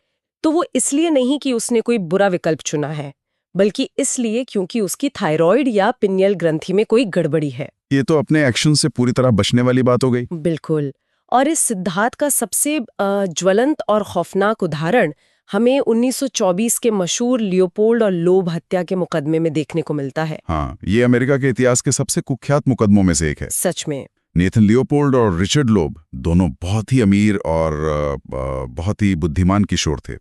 तो वो इसलिए नहीं कि उसने कोई बुरा विकल्प चुना है, बल्कि इसलिए क्योंकि उसकी थायराइड या पिनियल ग्रंथि में कोई गड़बड़ी है। ये तो अपने एक्शन से पूरी तरह बचने वाली बात हो गई। बिल्कुल। और इस सिद्धांत का सबसे ज्वलंत और खौफनाक उदाहरण हमें 1924 के मशहूर लियोपोल्ड और लोब हत्या के मुकदमे में देखने को मिलता है। हाँ, ये अमेरिका के इतिहास के सबसे कुख्यात मुकदमों में से एक है। सच में। नेथन लियोपोल्ड और रिचर्ड लोब दोनों बहुत ही अमीर और बहुत ही बुद्धिमान किशोर थे।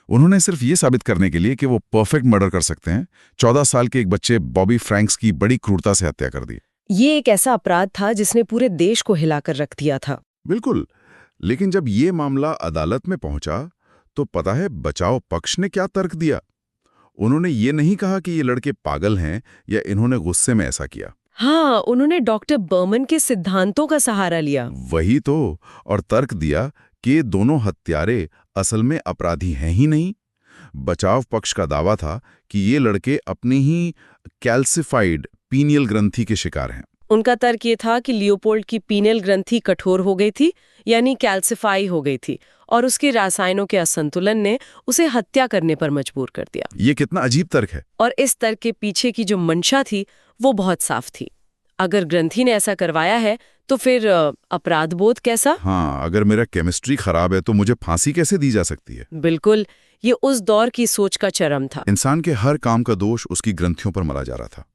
उन्होंने सिर्फ ये साबित करने के लिए कि वो परफेक्ट मर्डर कर सकते हैं, 14 साल के एक बच्चे बॉबी फ्रैंक्स की बड़ी क्रूरता से हत्या कर दी। ये एक ऐसा अपराध था जिसने पूरे देश को हिलाकर रख दिया था। बिल्कुल। लेकिन जब ये मामला अदालत में पहुंचा, तो पता है बचाव पक्ष ने क्या तर्क दिया? उन्होंने ये नहीं कहा कि ये लड़के पागल हैं या इन्होंने गुस्से में ऐसा किया। हाँ, उन्होंने डॉक्टर बर्मन के सिद्धांतों का सहारा लिया। वही तो, और तर्क दिया कि दोनों हत्यारे असल में अपराधी हैं ही नहीं। बचाव पक्ष का दावा था कि ये लड़के अपनी ही कैल्सिफाइड पीनियल ग्रंथि के शिकार हैं। उनका तर्क ये था कि लियोपोल्ड की पीनियल ग्रंथि कठोर हो गई थी, यानी कैल्सिफाई हो गई थी, और उसके रसायनों के असंतुलन ने उसे हत्या करने पर मजबूर कर दिया। ये कितना अजीब तर्क है। और इस तर्क के पीछे की जो मंशा थी वो बहुत साफ थी। अगर ग्रंथि ने ऐसा करवाया है तो फिर अपराध बोध कैसा? हाँ, अगर मेरा केमिस्ट्री खराब है तो मुझे फांसी कैसे दी जा सकती है? बिल्कुल, ये उस दौर की सोच का चरम था। इंसान के हर काम का दोष उसकी ग्रंथियों पर मरा जा रहा था,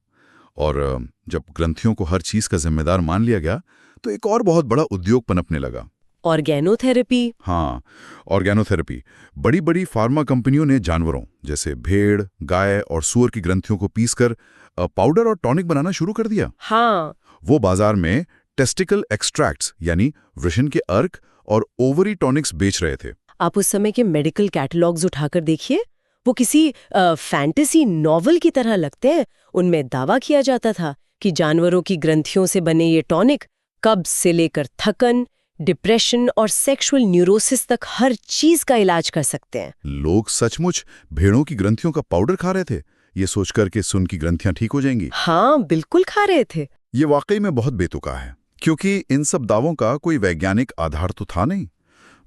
और जब ग्रंथियों को हर चीज का जिम्मेदार मान लिया गया तो एक और बहुत बड़ा उद्योग पनपने लगा। ऑर्गेनोथेरेपी। हाँ, ऑर्गेनोथेरेपी। बड़ी बड़ी फार्मा कंपनियों ने जानवरों जैसे भेड़, गाय और सूअर की ग्रंथियों को पीसकर पाउडर और टॉनिक बनाना शुरू कर दिया। हाँ, वो बाजार में टेस्टिकल एक्सट्रैक्ट्स यानी वृषण के अर्क और ओवरी टॉनिक्स बेच रहे थे। आप उस समय के मेडिकल कैटलॉग्स उठाकर देखिए, वो किसी फैंटेसी नॉवल की तरह लगते हैं। उनमें दावा किया जाता था कि जानवरों की ग्रंथियों से बने ये टॉनिक कब्ज से लेकर थकन, डिप्रेशन और सेक्सुअल न्यूरोसिस तक हर चीज का इलाज कर सकते हैं। लोग सचमुच भेड़ों की ग्रंथियों का पाउडर खा रहे थे, ये सोचकर कि सुन की ग्रंथियां ठीक हो जाएंगी। हाँ, बिल्कुल खा रहे थे। ये वाकई में बहुत बेतुका है, क्योंकि इन सब दावों का कोई वैज्ञानिक आधार तो था नहीं।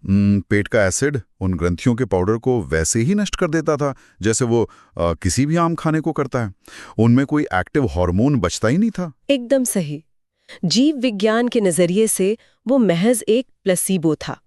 पेट का एसिड उन ग्रंथियों के पाउडर को वैसे ही नष्ट कर देता था जैसे वो किसी भी आम खाने को करता है। उनमें कोई एक्टिव हार्मोन बचता ही नहीं था। एकदम सही। जीव विज्ञान के नजरिए से वो महज एक प्लेसिबो था।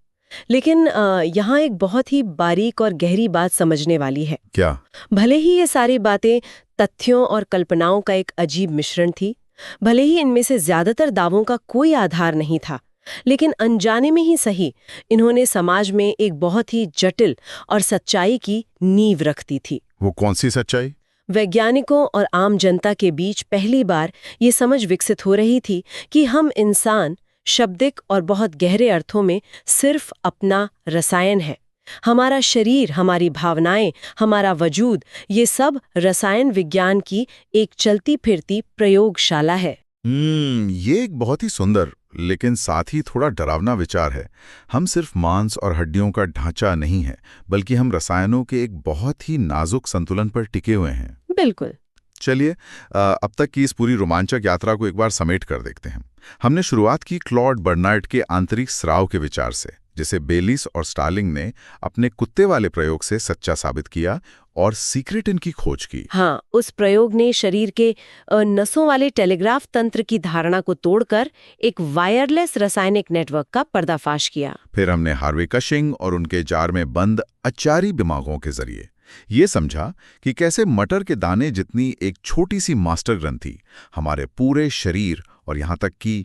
लेकिन यहाँ एक बहुत ही बारीक और गहरी बात समझने वाली है। क्या? भले ही ये सारी बातें तथ्यों और कल्पनाओं का एक अजीब मिश्रण थी, भले ही इनमें से ज्यादातर दावों का कोई आधार नहीं था, लेकिन अनजाने में ही सही, इन्होंने समाज में एक बहुत ही जटिल और सच्चाई की नींव रख दी थी। वो कौन सी सच्चाई? वैज्ञानिकों और आम जनता के बीच पहली बार ये समझ विकसित हो रही थी कि हम इंसान शाब्दिक और बहुत गहरे अर्थों में सिर्फ अपना रसायन है। हमारा शरीर, हमारी भावनाएं, हमारा वजूद, ये सब रसायन विज्ञान की एक चलती फिरती प्रयोगशाला है। ये एक बहुत ही सुंदर लेकिन साथ ही थोड़ा डरावना विचार है। हम सिर्फ मांस और हड्डियों का ढांचा नहीं है, बल्कि हम रसायनों के एक बहुत ही नाजुक संतुलन पर टिके हुए हैं। बिल्कुल। चलिए अब तक की इस पूरी रोमांचक यात्रा को एक बार समेट कर देखते हैं। हमने शुरुआत की क्लॉड बर्नार्ड के आंतरिक स्राव के विचार से, जिसे बेलिस और स्टार्लिंग ने अपने कुत्ते वाले प्रयोग से सच्चा साबित किया और सीक्रेटिन की खोज की। हाँ, उस प्रयोग ने शरीर के नसों वाले टेलीग्राफ तंत्र की धारणा को तोड़कर एक वायरलेस रासायनिक नेटवर्क का पर्दाफाश किया। फिर हमने हार्वे कशिंग और उनके जार में बंद अचारी दिमागों के जरिए ये समझा कि कैसे मटर के दाने जितनी एक छोटी सी मास्टर ग्रंथि हमारे पूरे शरीर और यहाँ तक कि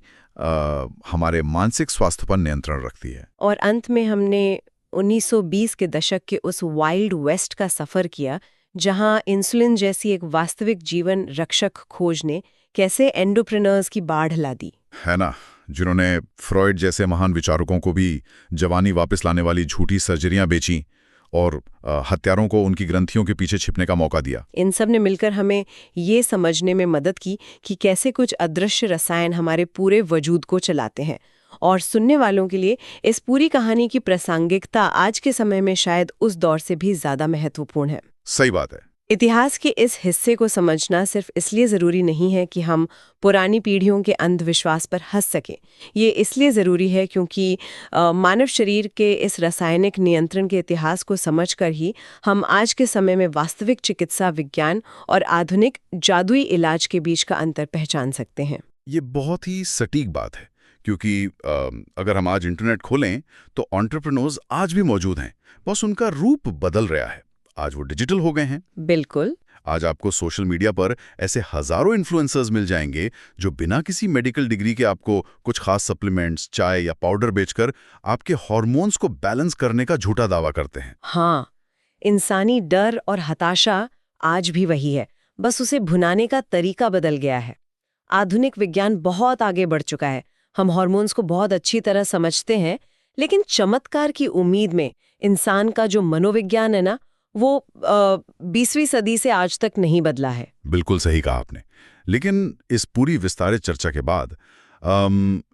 हमारे मानसिक स्वास्थ्य पर नियंत्रण रखती है। और अंत में हमने 1920 के दशक के उस वाइल्ड वेस्ट का सफर किया, जहां इंसुलिन जैसी एक वास्तविक जीवन रक्षक खोज ने कैसे एंडोप्रेन्योर्स की बाढ़ ला दी, है ना, जिन्होंने फ्रॉइड जैसे महान विचारकों को भी जवानी वापस लाने वाली झूठी सर्जरियां बेची और हत्यारों को उनकी ग्रंथियों के पीछे छिपने का मौका दिया। इन सब ने मिलकर हमें ये समझने में मदद की कि कैसे कुछ अदृश्य रसायन हमारे पूरे वजूद को चलाते हैं। और सुनने वालों के लिए इस पूरी कहानी की प्रासंगिकता आज के समय में शायद उस दौर से भी ज्यादा महत्वपूर्ण है। सही बात है। इतिहास के इस हिस्से को समझना सिर्फ इसलिए ज़रूरी नहीं है कि हम पुरानी पीढ़ियों के अंधविश्वास पर हंस सकें। ये इसलिए ज़रूरी है क्योंकि मानव शरीर के इस रासायनिक नियंत्रण के इतिहास को समझकर ही हम आज के समय में वास्तविक चिकित्सा विज्ञान और आधुनिक जादुई इलाज के बीच का अंतर पहचान सकते हैं। ये बहुत ही सटीक बात है, क्योंकि अगर हम आज इंटरनेट खोलें तो एंटरप्रेन्योर्स आज भी मौजूद हैं, बस उनका रूप बदल रहा है। आज वो डिजिटल हो गए हैं। बिल्कुल। आज आपको सोशल मीडिया पर ऐसे हजारों इन्फ्लुएंसर्स मिल जाएंगे जो बिना किसी मेडिकल डिग्री के आपको कुछ खास सप्लीमेंट्स, चाय या पाउडर बेचकर आपके हार्मोन्स को बैलेंस करने का झूठा दावा करते हैं। हाँ, इंसानी डर और हताशा आज भी वही है, बस उसे भुनाने का तरीका बदल गया है। आधुनिक विज्ञान बहुत आगे बढ़ चुका है, हम हार्मोन्स को बहुत अच्छी तरह समझते हैं, लेकिन चमत्कार की उम्मीद में इंसान का जो मनोविज्ञान है ना, वो 20वीं सदी से आज तक नहीं बदला है। बिल्कुल सही कहा आपने। लेकिन इस पूरी विस्तारित चर्चा के बाद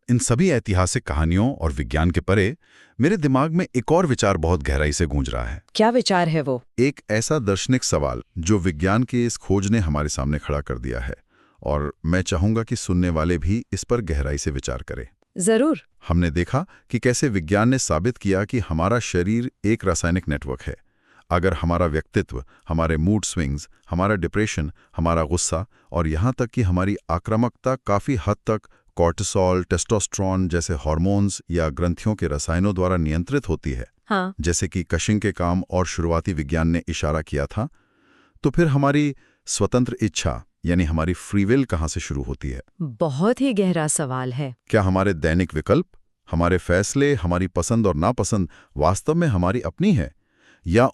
इन सभी ऐतिहासिक कहानियों और विज्ञान के परे मेरे दिमाग में एक और विचार बहुत गहराई से गूंज रहा है। क्या विचार है वो? एक ऐसा दार्शनिक सवाल जो विज्ञान के इस खोज ने हमारे सामने खड़ा कर दिया है, और मैं चाहूंगा कि सुनने वाले भी इस पर गहराई से विचार करें। जरूर। हमने देखा कि कैसे विज्ञान ने साबित किया कि हमारा शरीर एक रासायनिक नेटवर्क है। अगर हमारा व्यक्तित्व, हमारे मूड स्विंग्स, हमारा डिप्रेशन, हमारा गुस्सा और यहाँ तक कि हमारी आक्रामकता काफ़ी हद तक कॉर्टिसोल, टेस्टोस्टेरोन जैसे हार्मोन्स या ग्रंथियों के रसायनों द्वारा नियंत्रित होती है, हाँ, जैसे कि कशिंग के काम और शुरुआती विज्ञान ने इशारा किया था, तो फिर हमारी स्वतंत्र इच्छा यानी हमारी फ्री विल कहाँ से शुरू होती है? बहुत ही गहरा सवाल है। क्या हमारे दैनिक विकल्प, हमारे फैसले, हमारी पसंद और नापसंद वास्तव में हमारी अपनी है, या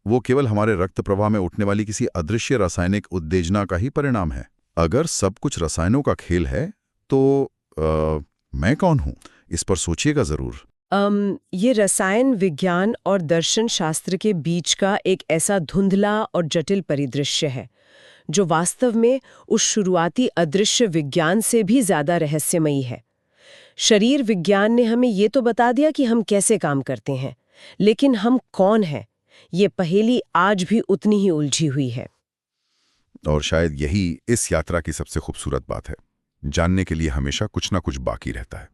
वो केवल हमारे रक्त प्रवाह में उठने वाली किसी अदृश्य रासायनिक उत्तेजना का ही परिणाम है? अगर सब कुछ रसायनों का खेल है तो मैं कौन हूं? इस पर सोचिएगा जरूर। ये रसायन विज्ञान और दर्शन शास्त्र के बीच का एक ऐसा धुंधला और जटिल परिदृश्य है जो वास्तव में उस शुरुआती अदृश्य विज्ञान से भी ज्यादा रहस्यमयी है। शरीर विज्ञान ने हमें ये तो बता दिया कि हम कैसे काम करते हैं, लेकिन हम कौन हैं, ये पहेली आज भी उतनी ही उलझी हुई है। और शायद यही इस यात्रा की सबसे खूबसूरत बात है। जानने के लिए हमेशा कुछ ना कुछ बाकी रहता है।